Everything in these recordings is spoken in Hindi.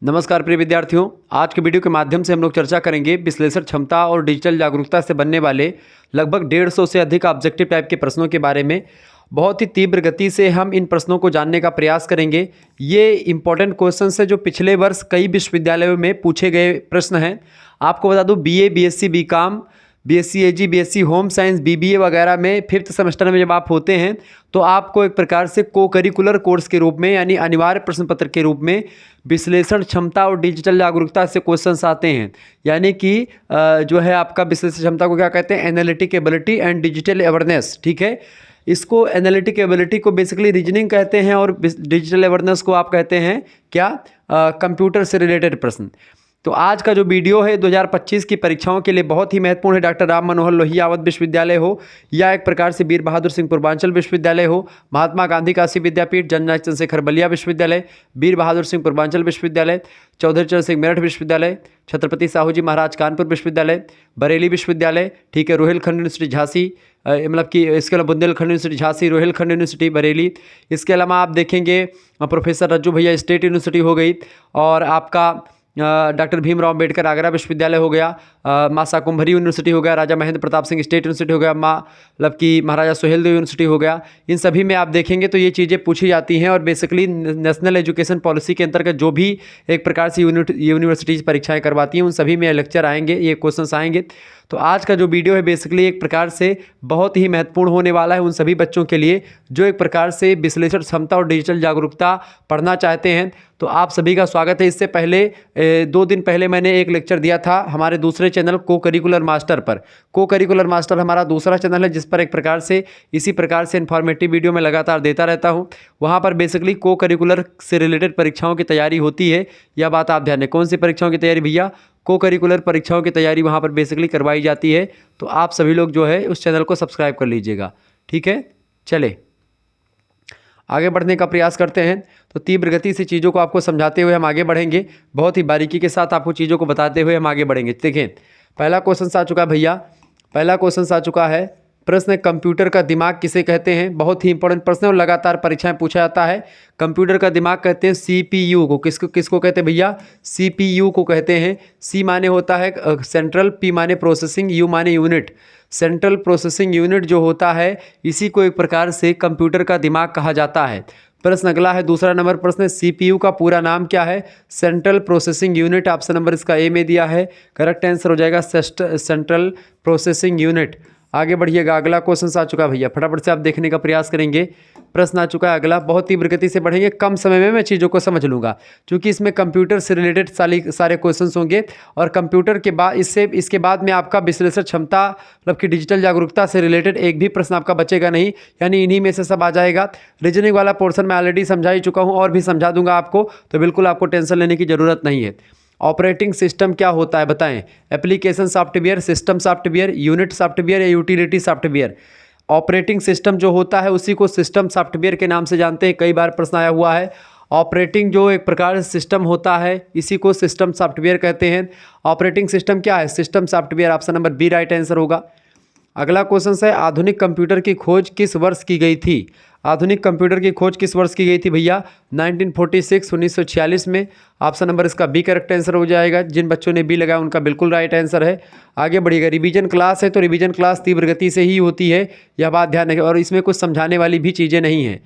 नमस्कार प्रिय विद्यार्थियों, आज के वीडियो के माध्यम से हम लोग चर्चा करेंगे विश्लेषण क्षमता और डिजिटल जागरूकता से बनने वाले लगभग 150 से अधिक ऑब्जेक्टिव टाइप के प्रश्नों के बारे में। बहुत ही तीव्र गति से हम इन प्रश्नों को जानने का प्रयास करेंगे। ये इंपॉर्टेंट क्वेश्चंस है जो पिछले वर्ष कई विश्वविद्यालयों में पूछे गए प्रश्न हैं। आपको बता दूं, बीए, बीएससी, बीकॉम, बीएससी एजी, बीएससी होम साइंस, बीबीए वगैरह में 5th सेमेस्टर में जब आप होते हैं तो आपको एक प्रकार से को करिकुलर कोर्स के रूप में यानी अनिवार्य प्रश्न पत्र के रूप में विश्लेषण क्षमता और डिजिटल जागरूकता से क्वेश्चंस आते हैं। यानी कि जो है आपका विश्लेषण क्षमता को क्या कहते हैं? Analytic ability and digital awareness. ठीक है, इसको एनालिटिक एबिलिटी को बेसिकली रीजनिंग कहते हैं और डिजिटल अवेयरनेस को आप कहते हैं क्या? कंप्यूटर से रिलेटेड प्रश्न। तो आज का जो वीडियो है 2025 की परीक्षाओं के लिए बहुत ही महत्वपूर्ण है। डॉक्टर राम मनोहर लोहिया अवध विश्वविद्यालय हो या एक प्रकार से वीर बहादुर सिंह पूर्वांचल विश्वविद्यालय हो, महात्मा गांधी काशी विद्यापीठ, जननायक चंद्रशेखर बलिया विश्वविद्यालय, वीर बहादुर सिंह पूर्वांचल विश्वविद्यालय, चौधरी चरण सिंह मेरठ विश्वविद्यालय, छत्रपति साहू जी महाराज कानपुर विश्वविद्यालय, बरेली विश्वविद्यालय, ठीक है, रोहिलखंड यूनिवर्सिटी झांसी, मतलब कि इसके अलावा बुंदेलखंड यूनिवर्सिटी झांसी, रोहिलखंड यूनिवर्सिटी बरेली। इसके अलावा आप देखेंगे प्रोफेसर रज्जू भैया स्टेट यूनिवर्सिटी हो गई, और आपका डॉक्टर भीमराव अंबेडकर आगरा विश्वविद्यालय हो गया, माँ शाकुंभरी यूनिवर्सिटी हो गया, राजा महेंद्र प्रताप सिंह स्टेट यूनिवर्सिटी हो गया, मतलब कि महाराजा सुहेलदेव यूनिवर्सिटी हो गया। इन सभी में आप देखेंगे तो ये चीज़ें पूछी जाती हैं और बेसिकली नेशनल एजुकेशन पॉलिसी के अंतर्गत जो भी एक प्रकार से यूनिवर्सिटीज़ परीक्षाएं करवाती हैं उन सभी में लेक्चर आएंगे, ये क्वेश्चंस आएंगे। तो आज का जो वीडियो है बेसिकली एक प्रकार से बहुत ही महत्वपूर्ण होने वाला है उन सभी बच्चों के लिए जो एक प्रकार से विश्लेषण क्षमता और डिजिटल जागरूकता पढ़ना चाहते हैं। तो आप सभी का स्वागत है। इससे पहले 2 दिन पहले मैंने एक लेक्चर दिया था हमारे दूसरे चैनल को करिकुलर मास्टर पर। को करिकुलर मास्टर हमारा दूसरा चैनल है जिस पर एक प्रकार से इसी प्रकार से इन्फॉर्मेटिव वीडियो मैं लगातार देता रहता हूं। वहां पर बेसिकली को करिकुलर से रिलेटेड परीक्षाओं की तैयारी होती है। यह बात आप ध्यान दें। कौन सी परीक्षाओं की तैयारी भैया? को करिकुलर परीक्षाओं की तैयारी वहाँ पर बेसिकली करवाई जाती है। तो आप सभी लोग जो है उस चैनल को सब्सक्राइब कर लीजिएगा। ठीक है, चले आगे बढ़ने का प्रयास करते हैं। तो तीव्र गति से चीज़ों को आपको समझाते हुए हम आगे बढ़ेंगे, बहुत ही बारीकी के साथ आपको चीज़ों को बताते हुए हम आगे बढ़ेंगे। देखें, पहला क्वेश्चन आ चुका है भैया, पहला क्वेश्चन आ चुका है। प्रश्न, कंप्यूटर का दिमाग किसे कहते हैं? बहुत ही इंपॉर्टेंट प्रश्न है और लगातार परीक्षाएं पूछा जाता है। कंप्यूटर का दिमाग कहते हैं सीपीयू को। किसको कहते हैं भैया? सीपीयू को कहते हैं। सी माने होता है सेंट्रल, पी माने प्रोसेसिंग, यू माने यूनिट। सेंट्रल प्रोसेसिंग यूनिट जो होता है इसी को एक प्रकार से कंप्यूटर का दिमाग कहा जाता है। प्रश्न अगला है, दूसरा नंबर प्रश्न, सीपीयू का पूरा नाम क्या है? Central processing unit. Option number इसका ए में दिया है। करेक्ट आंसर हो जाएगा सेंट्रल प्रोसेसिंग यूनिट। आगे बढ़िएगा, अगला क्वेश्चन आ चुका है भैया, फटाफट से आप देखने का प्रयास करेंगे। प्रश्न आ चुका है अगला, बहुत तीव्र गति से बढ़ेंगे, कम समय में मैं चीज़ों को समझ लूँगा क्योंकि इसमें कंप्यूटर से रिलेटेड सारे क्वेश्चंस होंगे। और कंप्यूटर के बाद इसके बाद में आपका विश्लेषण क्षमता मतलब कि डिजिटल जागरूकता से रिलेटेड एक भी प्रश्न आपका बचेगा नहीं, यानी इन्हीं में से सब आ जाएगा। रीजनिंग वाला पोर्शन मैं ऑलरेडी समझा ही चुका हूँ और भी समझा दूंगा आपको, तो बिल्कुल आपको टेंशन लेने की ज़रूरत नहीं है। ऑपरेटिंग सिस्टम क्या होता है बताएं? Application software, system software, unit software या यूटिलिटी सॉफ्टवेयर? ऑपरेटिंग सिस्टम जो होता है उसी को सिस्टम सॉफ्टवेयर के नाम से जानते हैं, कई बार प्रश्न आया हुआ है। ऑपरेटिंग जो एक प्रकार से सिस्टम होता है इसी को सिस्टम सॉफ्टवेयर कहते हैं। ऑपरेटिंग सिस्टम क्या है? System software. Option number B right answer होगा। अगला क्वेश्चन है, आधुनिक कंप्यूटर की खोज किस वर्ष की गई थी? आधुनिक कंप्यूटर की खोज किस वर्ष की गई थी भैया? 1946, 1946 में। ऑप्शन नंबर इसका बी करेक्ट आंसर हो जाएगा। जिन बच्चों ने बी लगाया उनका बिल्कुल राइट आंसर है। आगे बढ़िएगा, रिवीजन क्लास है तो रिवीजन क्लास तीव्र गति से ही होती है, यह बात ध्यान रखें, और इसमें कुछ समझाने वाली भी चीज़ें नहीं हैं।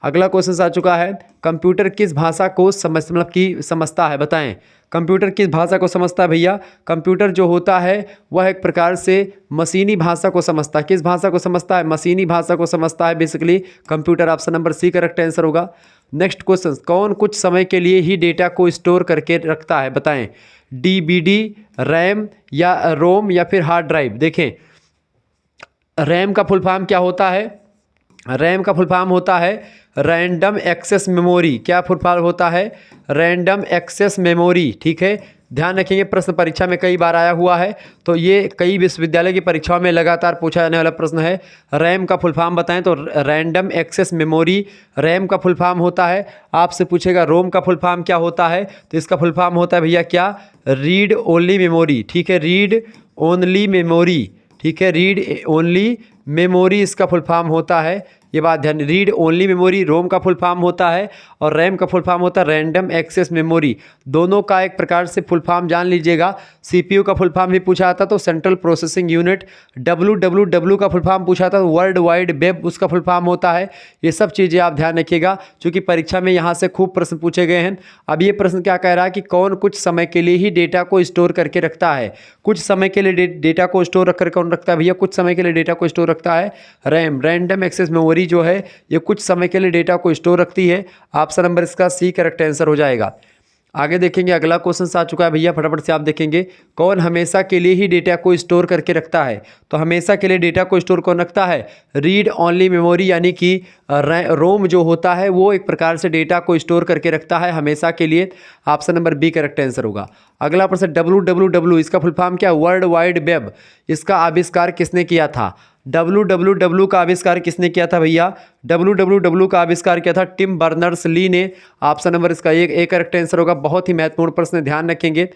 अगला क्वेश्चन आ चुका है, कंप्यूटर किस भाषा को समझता है बताएं? कंप्यूटर किस भाषा को समझता है भैया? कंप्यूटर जो होता है वह एक प्रकार से मशीनी भाषा को समझता है। किस भाषा को समझता है? मशीनी भाषा को समझता है basically computer. Option number C correct answer होगा। नेक्स्ट क्वेश्चन, कौन कुछ समय के लिए ही डेटा को स्टोर करके रखता है बताएं? डीवीडी, रैम या रोम या फिर हार्ड ड्राइव? देखें, रैम का फुल फॉर्म क्या होता है? रैम का फुल फॉर्म होता है रैंडम एक्सेस मेमोरी। क्या फुल फॉर्म होता है? Random access memory. ठीक है, ध्यान रखेंगे, प्रश्न परीक्षा में कई बार आया हुआ है, तो ये कई विश्वविद्यालय की परीक्षाओं में लगातार पूछा जाने वाला प्रश्न है। रैम का फुल फॉर्म बताएं? तो रैंडम एक्सेस मेमोरी रैम का फुल फॉर्म होता है। आपसे पूछेगा रोम का फुल फॉर्म क्या होता है? तो इसका फुल फॉर्म होता है भैया क्या? Read only memory. ठीक है, रीड ओनली मेमोरी। ठीक है, रीड ओनली मेमोरी इसका फुल फॉर्म होता है। ये बात ध्यान। रीड ओनली मेमोरी रोम का फुल फॉर्म होता है और रैम का फुल फॉर्म होता है रैंडम एक्सेस मेमोरी। दोनों का एक प्रकार से फुल फॉर्म जान लीजिएगा। सीपीयू का फुल फॉर्म भी पूछा था तो सेंट्रल प्रोसेसिंग यूनिट। डब्ल्यू का फुल फॉर्म पूछा था तो वर्ल्ड वाइड वेब उसका फुल फॉर्म होता है। ये सब चीज़ें आप ध्यान रखिएगा क्योंकि परीक्षा में यहाँ से खूब प्रश्न पूछे गए हैं। अब ये प्रश्न क्या कह रहा है कि कौन कुछ समय के लिए ही डेटा को स्टोर करके रखता है। कुछ समय के लिए डेटा को स्टोर रख कर कौन रखता है भैया? कुछ समय के लिए डेटा को स्टोर रखता है रैम, रैंडम एक्सेस मेमोरी जो है ये कुछ समय के लिए डेटा को स्टोर रखती है। ऑप्शन नंबर इसका सी करेक्ट आंसर हो जाएगा। आगे देखेंगे अगला क्वेश्चन आ चुका है भैया, फटाफट से आप देखेंगे। कौन हमेशा के लिए ही डेटा को स्टोर करके रखता है? तो हमेशा के लिए डेटा को स्टोर कौन रखता है? रीड ओनली मेमोरी, यानी कि रोम जो होता है वो एक प्रकार से डेटा को स्टोर करके रखता है हमेशा के लिए। Option number B correct answer होगा। अगला प्रश्न www इसका फुल फॉर्म क्या? World wide web. इसका आविष्कार किसने किया था? www का आविष्कार किसने किया था भैया? www का आविष्कार किया था टिम बर्नर्स ली ने। ऑप्शन नंबर इसका एक करेक्ट आंसर होगा। बहुत ही महत्वपूर्ण प्रश्न, ध्यान रखेंगे।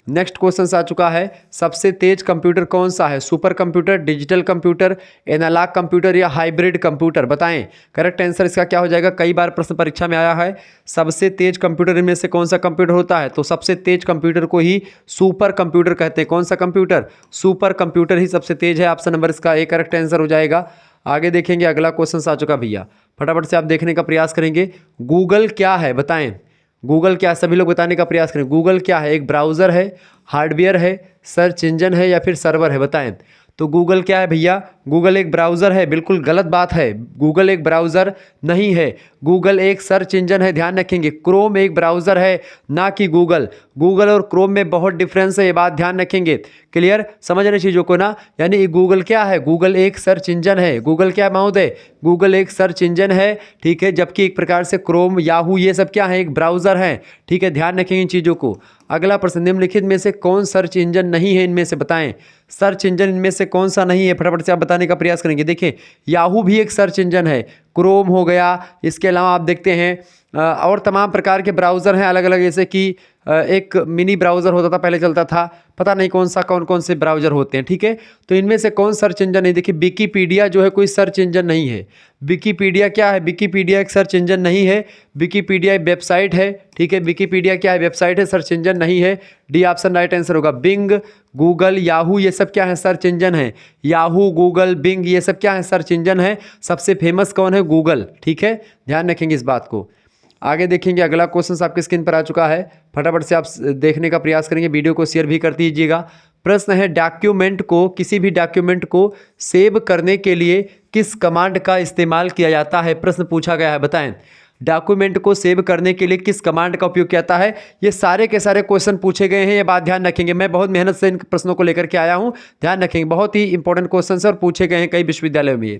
नेक्स्ट क्वेश्चन आ चुका है, सबसे तेज कंप्यूटर कौन सा है? Super computer, digital computer, analog computer या हाइब्रिड कंप्यूटर? बताएं। करेक्ट आंसर इसका क्या हो जाएगा? कई बार प्रश्न परीक्षा में आया है, सबसे तेज कंप्यूटर इनमें से कौन सा कंप्यूटर होता है? तो सबसे तेज कंप्यूटर को ही सुपर कंप्यूटर कहते हैं। कौन सा कंप्यूटर? सुपर कंप्यूटर ही सबसे तेज है। ऑप्शन नंबर इसका एक करेक्ट आंसर हो जाएगा। आगे देखेंगे अगला क्वेश्चन आ चुका भैया, फटाफट से आप देखने का प्रयास करेंगे। गूगल क्या है? बताएं। गूगल क्या? सभी लोग बताने का प्रयास करें। गूगल क्या है? एक ब्राउज़र है, हार्डवेयर है, सर्च इंजन है या फिर सर्वर है? बताएं। तो गूगल क्या है भैया? गूगल एक ब्राउज़र है। बिल्कुल गलत बात है, गूगल एक ब्राउज़र नहीं है, गूगल एक सर्च इंजन है। ध्यान रखेंगे, क्रोम एक ब्राउज़र है ना कि गूगल। गूगल और क्रोम में बहुत डिफरेंस है, ये बात ध्यान रखेंगे। क्लियर? समझ रहे चीज़ों को ना? यानी गूगल क्या है? गूगल एक सर्च इंजन है। गूगल क्या महोदय? गूगल एक सर्च इंजन है, ठीक है। जबकि एक प्रकार से क्रोम, याहू ये सब क्या है? एक ब्राउज़र है, ठीक है। ध्यान रखेंगे इन चीज़ों को। अगला प्रश्न, निम्नलिखित में से कौन सर्च इंजन नहीं है? इनमें से बताएं। सर्च इंजन इनमें से कौन सा नहीं है? फटाफट से आप बताने का प्रयास करेंगे। देखिए, याहू भी एक सर्च इंजन है, क्रोम हो गया, इसके अलावा आप देखते हैं और तमाम प्रकार के ब्राउज़र हैं अलग अलग। जैसे कि एक मिनी ब्राउज़र होता था पहले, चलता था, पता नहीं कौन कौन से ब्राउज़र होते हैं, ठीक है। तो इनमें से कौन सर्च इंजन नहीं? देखिए, विकीपीडिया जो है कोई सर्च इंजन नहीं है। विकीपीडिया क्या है? विकीपीडिया एक सर्च इंजन नहीं है। विकीपीडिया एक वेबसाइट है, ठीक है। विकीपीडिया क्या है? वेबसाइट है, सर्च इंजन नहीं है। डी ऑप्शन राइट आंसर होगा। बिंग, गूगल, याहू ये सब क्या है? सर्च इंजन है। याहू, गूगल, बिंग ये सब क्या है? सर्च इंजन है। सबसे फेमस कौन है? गूगल, ठीक है। ध्यान रखेंगे इस बात को। आगे देखेंगे अगला क्वेश्चन आपकी स्क्रीन पर आ चुका है, फटाफट से आप देखने का प्रयास करेंगे। वीडियो को शेयर भी कर दीजिएगा। प्रश्न है, डॉक्यूमेंट को, किसी भी डॉक्यूमेंट को सेव करने के लिए किस कमांड का इस्तेमाल किया जाता है? प्रश्न पूछा गया है, बताएं। डॉक्यूमेंट को सेव करने के लिए किस कमांड का उपयोग किया जाता है? ये सारे के सारे क्वेश्चन पूछे गए हैं, ये बात ध्यान रखेंगे। मैं बहुत मेहनत से इन प्रश्नों को लेकर के आया हूँ, ध्यान रखेंगे। बहुत ही इंपॉर्टेंट क्वेश्चन और पूछे गए हैं कई विश्वविद्यालयों में।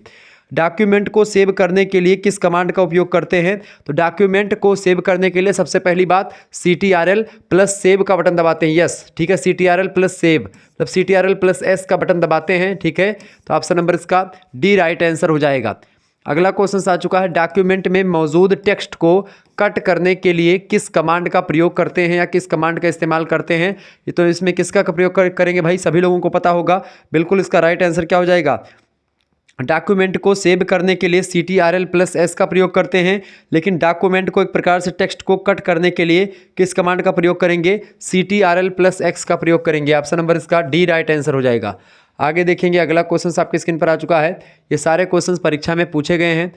डॉक्यूमेंट को सेव करने के लिए किस कमांड का उपयोग करते हैं? तो डॉक्यूमेंट को सेव करने के लिए सबसे पहली बात CTRL प्लस सेव का बटन दबाते हैं। यस, ठीक है, CTRL प्लस सेव, मतलब CTRL प्लस S का बटन दबाते हैं, ठीक है। तो ऑप्शन नंबर इसका डी राइट आंसर हो जाएगा। अगला क्वेश्चन आ चुका है, डॉक्यूमेंट में मौजूद टेक्स्ट को कट करने के लिए किस कमांड का प्रयोग करते हैं या किस कमांड का इस्तेमाल करते हैं? ये तो इसमें किसका का प्रयोग करेंगे भाई? सभी लोगों को पता होगा। बिल्कुल इसका राइट आंसर क्या हो जाएगा? डॉक्यूमेंट को सेव करने के लिए CTRL प्लस S का प्रयोग करते हैं, लेकिन डॉक्यूमेंट को एक प्रकार से टेक्स्ट को कट करने के लिए किस कमांड का प्रयोग करेंगे? CTRL प्लस X का प्रयोग करेंगे। ऑप्शन नंबर इसका डी राइट आंसर हो जाएगा। आगे देखेंगे अगला क्वेश्चन आपकी स्क्रीन पर आ चुका है। ये सारे क्वेश्चन परीक्षा में पूछे गए हैं।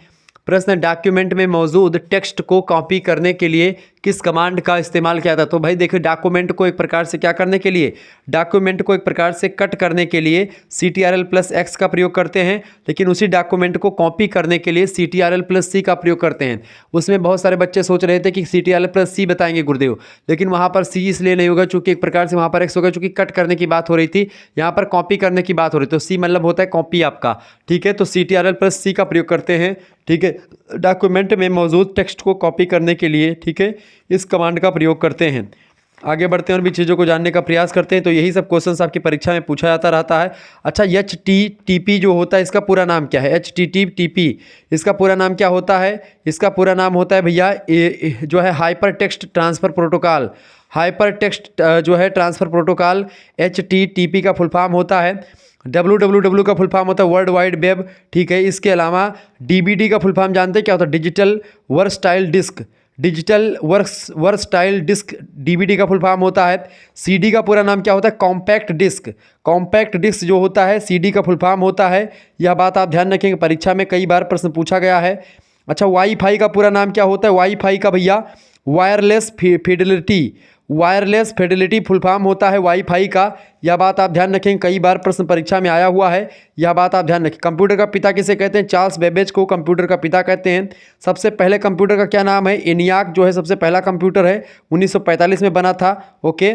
प्रश्न, डॉक्यूमेंट में मौजूद टेक्स्ट को कॉपी करने के लिए किस कमांड का इस्तेमाल किया था? तो भाई देखिए, डॉक्यूमेंट को एक प्रकार से क्या करने के लिए? डॉक्यूमेंट को एक प्रकार से कट करने के लिए CTRL प्लस X का प्रयोग करते हैं, लेकिन उसी डॉक्यूमेंट को कॉपी करने के लिए CTRL प्लस C का प्रयोग करते हैं। उसमें बहुत सारे बच्चे सोच रहे थे कि CTRL प्लस C बताएंगे गुरुदेव, लेकिन वहाँ पर C इसलिए नहीं होगा चूँकि एक प्रकार से वहाँ पर X होगा, चूँकि कट करने की बात हो रही थी, यहाँ पर कॉपी करने की बात हो रही थी। तो C मतलब होता है कॉपी आपका, ठीक है। तो CTRL प्लस C का प्रयोग करते हैं, ठीक है, डॉक्यूमेंट में मौजूद टेक्स्ट को कॉपी करने के लिए, ठीक है, इस कमांड का प्रयोग करते हैं। आगे बढ़ते हैं और भी चीज़ों को जानने का प्रयास करते हैं। तो यही सब क्वेश्चंस आपकी परीक्षा में पूछा जाता रहता है। अच्छा, HTTP जो होता है इसका पूरा नाम क्या है? HTTP इसका पूरा नाम क्या होता है? इसका पूरा नाम होता है भैया जो है hyper text transfer protocol. Hyper text जो है ट्रांसफ़र प्रोटोकॉल HTTP का फुल फॉर्म होता है। WWW का फुल फॉर्म होता है वर्ल्ड वाइड वेब, ठीक है। इसके अलावा DVD का फुल फॉर्म जानते हैं क्या होता है? Digital versatile disc, digital versatile disc DVD का फुल फॉर्म होता है। CD का पूरा नाम क्या होता है? कॉम्पैक्ट डिस्क, कॉम्पैक्ट डिस्क जो होता है CD का फुल फॉर्म होता है। यह बात आप ध्यान रखेंगे, परीक्षा में कई बार प्रश्न पूछा गया है। अच्छा, वाईफाई का पूरा नाम क्या होता है? वाईफाई का भैया wireless Fidelity, wireless Fidelity full form होता है वाईफाई का। यह बात आप ध्यान रखें, कई बार प्रश्न परीक्षा में आया हुआ है, यह बात आप ध्यान रखें। कंप्यूटर का पिता किसे कहते हैं? चार्ल्स बेबेज को कंप्यूटर का पिता कहते हैं। सबसे पहले कंप्यूटर का क्या नाम है? ENIAC जो है सबसे पहला कंप्यूटर है, 1945 में बना था। ओके,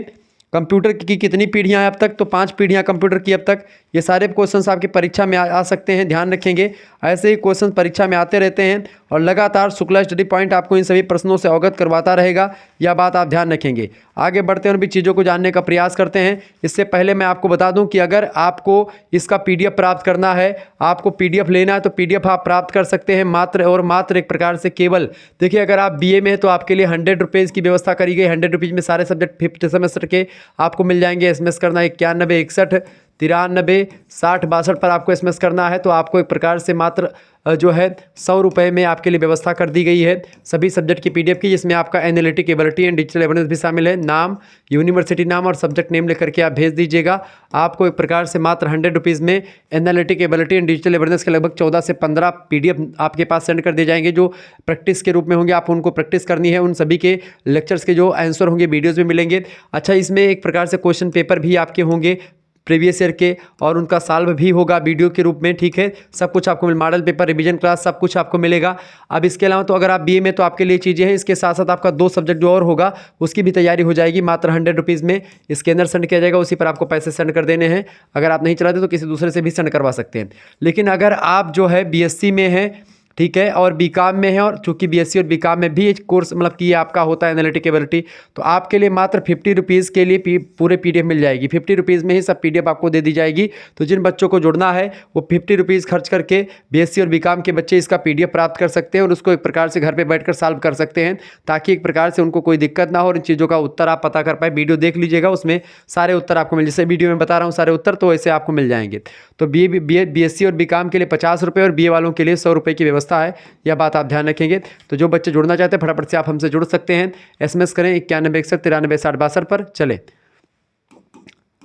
कंप्यूटर की कितनी पीढ़ियां हैं अब तक? तो 5 पीढ़ियां कंप्यूटर की अब तक। ये सारे क्वेश्चंस आपकी परीक्षा में आ सकते हैं, ध्यान रखेंगे। ऐसे ही क्वेश्चन परीक्षा में आते रहते हैं और लगातार शुक्ला स्टडी पॉइंट आपको इन सभी प्रश्नों से अवगत करवाता रहेगा, यह बात आप ध्यान रखेंगे। आगे बढ़ते हैं और भी चीज़ों को जानने का प्रयास करते हैं। इससे पहले मैं आपको बता दूं कि अगर आपको इसका PDF प्राप्त करना है, आपको PDF लेना है, तो PDF आप प्राप्त कर सकते हैं मात्र और मात्र एक प्रकार से केवल, देखिए अगर आप BA में हैं तो आपके लिए 100 रुपीज़ की व्यवस्था करी गई। 100 रुपीज़ में सारे सब्जेक्ट 5th सेमेस्टर के आपको मिल जाएंगे। SMS करना 91 61 93 60 62 पर आपको SMS करना है, तो आपको एक प्रकार से मात्र जो है 100 रुपये में आपके लिए व्यवस्था कर दी गई है सभी सब्जेक्ट की PDF की, जिसमें आपका analytic ability and digital evidence भी शामिल है। नाम, यूनिवर्सिटी नाम और सब्जेक्ट नेम लेकर के आप भेज दीजिएगा। आपको एक प्रकार से मात्र 100 रुपीज़ में analytic ability and digital evidence के लगभग 14 से 15 PDF आपके पास सेंड कर दिए जाएंगे, जो प्रैक्टिस के रूप में होंगे। आप उनको प्रैक्टिस करनी है, उन सभी के लेक्चर्स के जो आंसर होंगे वीडियोज़ में मिलेंगे। अच्छा, इसमें एक प्रकार से क्वेश्चन पेपर भी आपके होंगे प्रीवियस ईयर के, और उनका सॉल्व भी होगा वीडियो के रूप में, ठीक है। सब कुछ आपको मॉडल पेपर, रिवीजन क्लास, सब कुछ आपको मिलेगा। अब इसके अलावा तो अगर आप BA में तो आपके लिए चीज़ें हैं, इसके साथ साथ आपका 2 सब्जेक्ट जो और होगा उसकी भी तैयारी हो जाएगी। मात्र 100 रुपीज़ में स्कैनर सेंड किया जाएगा, उसी पर आपको पैसे सेंड कर देने हैं। अगर आप नहीं चलाते तो किसी दूसरे से भी सेंड करवा सकते हैं। लेकिन अगर आप जो है BSc में हैं, ठीक है, और BCom में है, और चूंकि BSc और BCom में भी एक कोर्स मतलब कि आपका होता है एनालिटिक एबिलिटी, तो आपके लिए मात्र 50 रुपीज़ के लिए पूरे PDF मिल जाएगी। 50 रुपीज़ में ही सब PDF आपको दे दी जाएगी। तो जिन बच्चों को जुड़ना है वो 50 रुपीज़ खर्च करके BSc और BCom के बच्चे इसका PDF प्राप्त कर सकते हैं और उसको एक प्रकार से घर पर बैठ कर सॉल्व कर सकते हैं, ताकि एक प्रकार से उनको कोई दिक्कत ना हो और इन चीज़ों का उत्तर आप पता कर पाए। वीडियो देख लीजिएगा, उसमें सारे उत्तर आपको मिल, जैसे वीडियो में बता रहा हूँ सारे उत्तर, तो ऐसे आपको मिल जाएंगे। तो BSc और BCom के लिए 50 रुपये और BA वालों के लिए 100 रुपये की व्यवस्था है, यह बात आप ध्यान रखेंगे। तो जो बच्चे जुड़ना चाहते हैं फटाफट से आप हमसे जुड़ सकते हैं। SMS करें 91 61 93 60 62 पर। चले,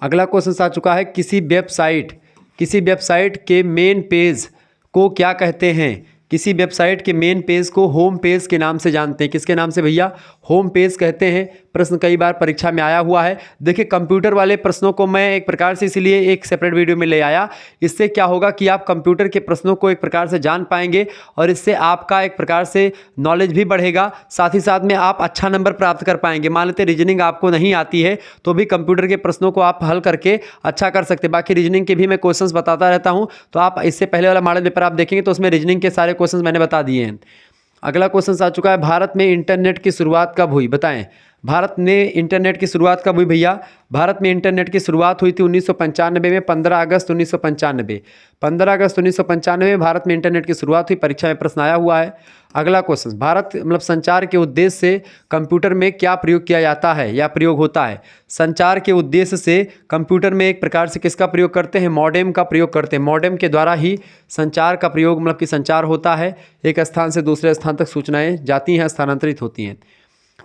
अगला क्वेश्चन आ चुका है, किसी वेबसाइट के मेन पेज को क्या कहते हैं? किसी वेबसाइट के मेन पेज को होम पेज के नाम से जानते हैं। किसके नाम से भैया? होम पेज कहते हैं। प्रश्न कई बार परीक्षा में आया हुआ है। देखिए, कंप्यूटर वाले प्रश्नों को मैं एक प्रकार से इसलिए एक सेपरेट वीडियो में ले आया। इससे क्या होगा कि आप कंप्यूटर के प्रश्नों को एक प्रकार से जान पाएंगे और इससे आपका एक प्रकार से नॉलेज भी बढ़ेगा, साथ ही साथ में आप अच्छा नंबर प्राप्त कर पाएंगे। मान लेते रीजनिंग आपको नहीं आती है तो भी कंप्यूटर के प्रश्नों को आप हल करके अच्छा कर सकते हैं। बाकी रीजनिंग के भी मैं क्वेश्चंस बताता रहता हूं, तो आप इससे पहले वाला मॉडल पेपर आप देखेंगे तो उसमें रीजनिंग के सारे क्वेश्चंस मैंने बता दिए हैं। अगला क्वेश्चन आ चुका है, भारत में इंटरनेट की शुरुआत कब हुई? बताएं, भारत में इंटरनेट की शुरुआत कब हुई भैया? भारत में इंटरनेट की शुरुआत हुई थी 1995 में, 15 अगस्त 1995। 15 अगस्त 1995 में भारत में इंटरनेट की शुरुआत हुई। परीक्षा में प्रश्न आया हुआ है। अगला क्वेश्चन, भारत मतलब संचार के उद्देश्य से कंप्यूटर में क्या प्रयोग किया जाता है या प्रयोग होता है? संचार के उद्देश्य से कंप्यूटर में एक प्रकार से किसका प्रयोग करते हैं? मॉडेम का प्रयोग करते हैं। मॉडेम के द्वारा ही संचार का प्रयोग मतलब कि संचार होता है, एक स्थान से दूसरे स्थान तक सूचनाएं जाती हैं, स्थानांतरित होती हैं।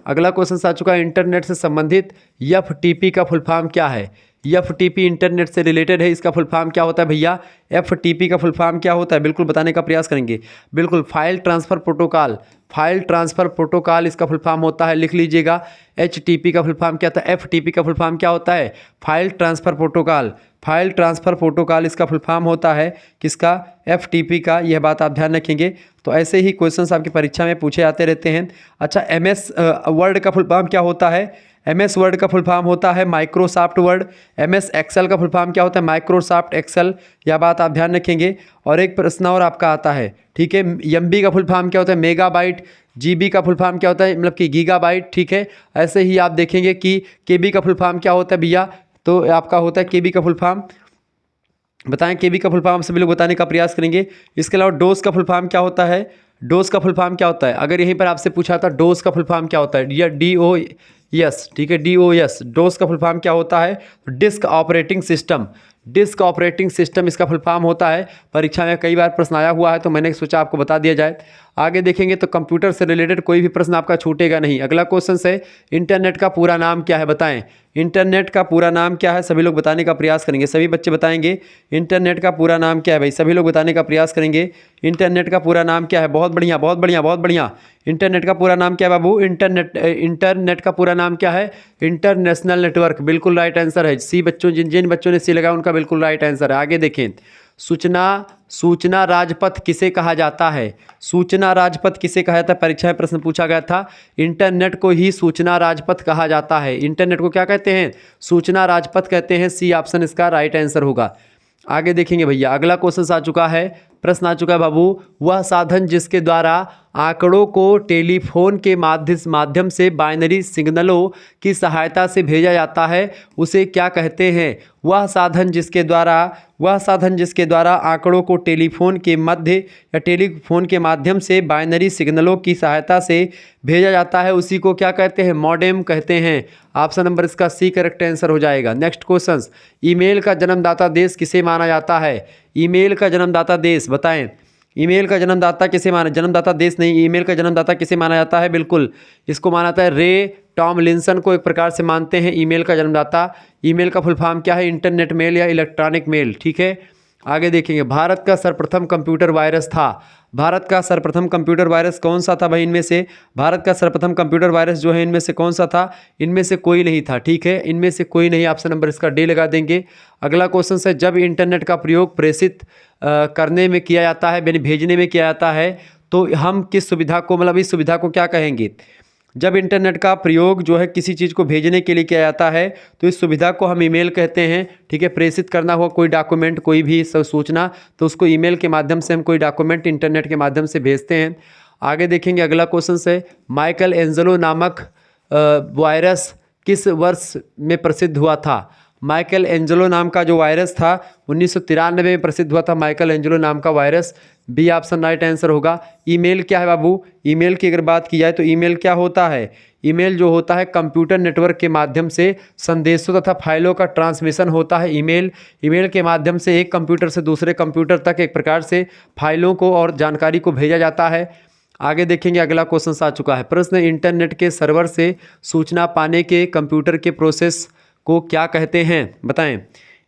अगला क्वेश्चन आ चुका है, इंटरनेट से संबंधित FTP का फुल फॉर्म क्या है? FTP इंटरनेट से रिलेटेड है, इसका फुल फॉर्म क्या होता है भैया? FTP का फुल फॉर्म क्या होता है? बिल्कुल बताने का प्रयास करेंगे। बिल्कुल, file transfer protocol, file transfer protocol इसका फुल फॉर्म होता है, लिख लीजिएगा। HTP का फुल फॉर्म क्या होता है? FTP का फुल फॉर्म क्या होता है? File transfer protocol, file transfer protocol इसका फुल फॉर्म होता है किसका? FTP का। यह बात आप ध्यान रखेंगे। तो ऐसे ही क्वेश्चंस आपकी परीक्षा में पूछे जाते रहते हैं। अच्छा, MS वर्ड का फुल फॉर्म क्या होता है? MS वर्ड का फुल फॉर्म होता है माइक्रोसॉफ्ट वर्ड। MS एक्सेल का फुल फॉर्म क्या होता है? Microsoft Excel. यह बात आप ध्यान रखेंगे। और एक प्रश्न और आपका आता है, ठीक है, MB का फुल फॉर्म क्या होता है? मेगाबाइट। GB का फुल फॉर्म क्या होता है? मतलब कि गीगाबाइट, ठीक है। ऐसे ही आप देखेंगे कि KB का फुल फॉर्म क्या होता है भैया? तो आपका होता है KB का फुल फॉर्म। बताएं KB का फुल फॉर्म सभी लोग बताने का प्रयास करेंगे। इसके अलावा डोस का फुल फॉर्म क्या होता है? डोस का फुल फॉर्म क्या होता है? अगर यहीं पर आपसे पूछा था डोस का फुल फॉर्म क्या होता है, या DOS, ठीक है, DOS, डोस का फुल फॉर्म क्या होता है? Disk operating system. Disk operating system इसका फुल फॉर्म होता है। परीक्षा में कई बार प्रश्न आया हुआ है तो मैंने सोचा आपको बता दिया जाए। आगे देखेंगे तो कंप्यूटर से रिलेटेड कोई भी प्रश्न आपका छूटेगा नहीं। अगला क्वेश्चन है इंटरनेट का पूरा नाम क्या है, बताएं। इंटरनेट का पूरा नाम क्या है, सभी लोग बताने का प्रयास करेंगे। सभी बच्चे बताएंगे इंटरनेट का पूरा नाम क्या है भाई, सभी लोग बताने का प्रयास करेंगे। इंटरनेट का पूरा नाम क्या है, बहुत बढ़िया बहुत बढ़िया बहुत बढ़िया। इंटरनेट का पूरा नाम क्या है बाबू, इंटरनेट का पूरा नाम क्या है, इंटरनेशनल नेटवर्क, बिल्कुल राइट आंसर है। सी बच्चों, जिन जिन बच्चों ने सी लगाया उनका बिल्कुल राइट आंसर है। आगे देखें, सूचना राजपथ किसे कहा जाता है, सूचना राजपथ किसे कहा जाता है, परीक्षा में प्रश्न पूछा गया था। इंटरनेट को ही सूचना राजपथ कहा जाता है। इंटरनेट को क्या कहते हैं, सूचना राजपथ कहते हैं। सी ऑप्शन इसका राइट आंसर होगा। आगे देखेंगे भैया, अगला क्वेश्चन आ चुका है, प्रश्न आ चुका है बाबू, वह साधन जिसके द्वारा आंकड़ों को टेलीफोन के माध्यम से बाइनरी सिग्नलों की सहायता से भेजा जाता है उसे क्या कहते हैं। वह साधन जिसके द्वारा आंकड़ों को टेलीफोन के माध्यम से बाइनरी सिग्नलों की सहायता से भेजा जाता है उसी को क्या कहते हैं, मॉडेम कहते हैं। ऑप्शन नंबर इसका सी करेक्ट आंसर हो जाएगा। नेक्स्ट क्वेश्चन, ईमेल का जन्मदाता देश किसे माना जाता है, ईमेल का जन्मदाता देश बताएं। ईमेल का जन्मदाता किसे माना, जन्मदाता देश नहीं, ईमेल का जन्मदाता किसे माना जाता है, बिल्कुल इसको माना जाता है रे टॉमलिंसन को एक प्रकार से मानते हैं ईमेल का जन्मदाता। ईमेल का फुल फॉर्म क्या है, इंटरनेट मेल या इलेक्ट्रॉनिक मेल, ठीक है। आगे देखेंगे, भारत का सर्वप्रथम कंप्यूटर वायरस था, भारत का सर्वप्रथम कंप्यूटर वायरस कौन सा था भाई, इनमें से भारत का सर्वप्रथम कंप्यूटर वायरस जो है इनमें से कौन सा था, इनमें से कोई नहीं था, ठीक है, इनमें से कोई नहीं। ऑप्शन नंबर इसका डी लगा देंगे। अगला क्वेश्चन है, जब इंटरनेट का प्रयोग प्रेषित करने में किया जाता है, यानी भेजने में किया जाता है, तो हम किस सुविधा को, मतलब इस सुविधा को क्या कहेंगे। जब इंटरनेट का प्रयोग जो है किसी चीज़ को भेजने के लिए किया जाता है तो इस सुविधा को हम ईमेल कहते हैं, ठीक है। प्रेषित करना हुआ कोई डॉक्यूमेंट, कोई भी सूचना, तो उसको ईमेल के माध्यम से हम कोई डॉक्यूमेंट इंटरनेट के माध्यम से भेजते हैं। आगे देखेंगे, अगला क्वेश्चन है, माइकल एंजेलो नामक वायरस किस वर्ष में प्रसिद्ध हुआ था। माइकल एंजेलो नाम का जो वायरस था 1993 में प्रसिद्ध हुआ था, माइकल एंजेलो नाम का वायरस। बी ऑप्शन राइट आंसर होगा। ईमेल क्या है बाबू, ईमेल की अगर बात की जाए तो ईमेल क्या होता है, ईमेल जो होता है कंप्यूटर नेटवर्क के माध्यम से संदेशों तथा फाइलों का ट्रांसमिशन होता है। ईमेल के माध्यम से एक कंप्यूटर से दूसरे कंप्यूटर तक एक प्रकार से फाइलों को और जानकारी को भेजा जाता है। आगे देखेंगे, अगला क्वेश्चन आ चुका है, प्रश्न, इंटरनेट के सर्वर से सूचना पाने के कंप्यूटर के प्रोसेस को क्या कहते हैं, बताएं।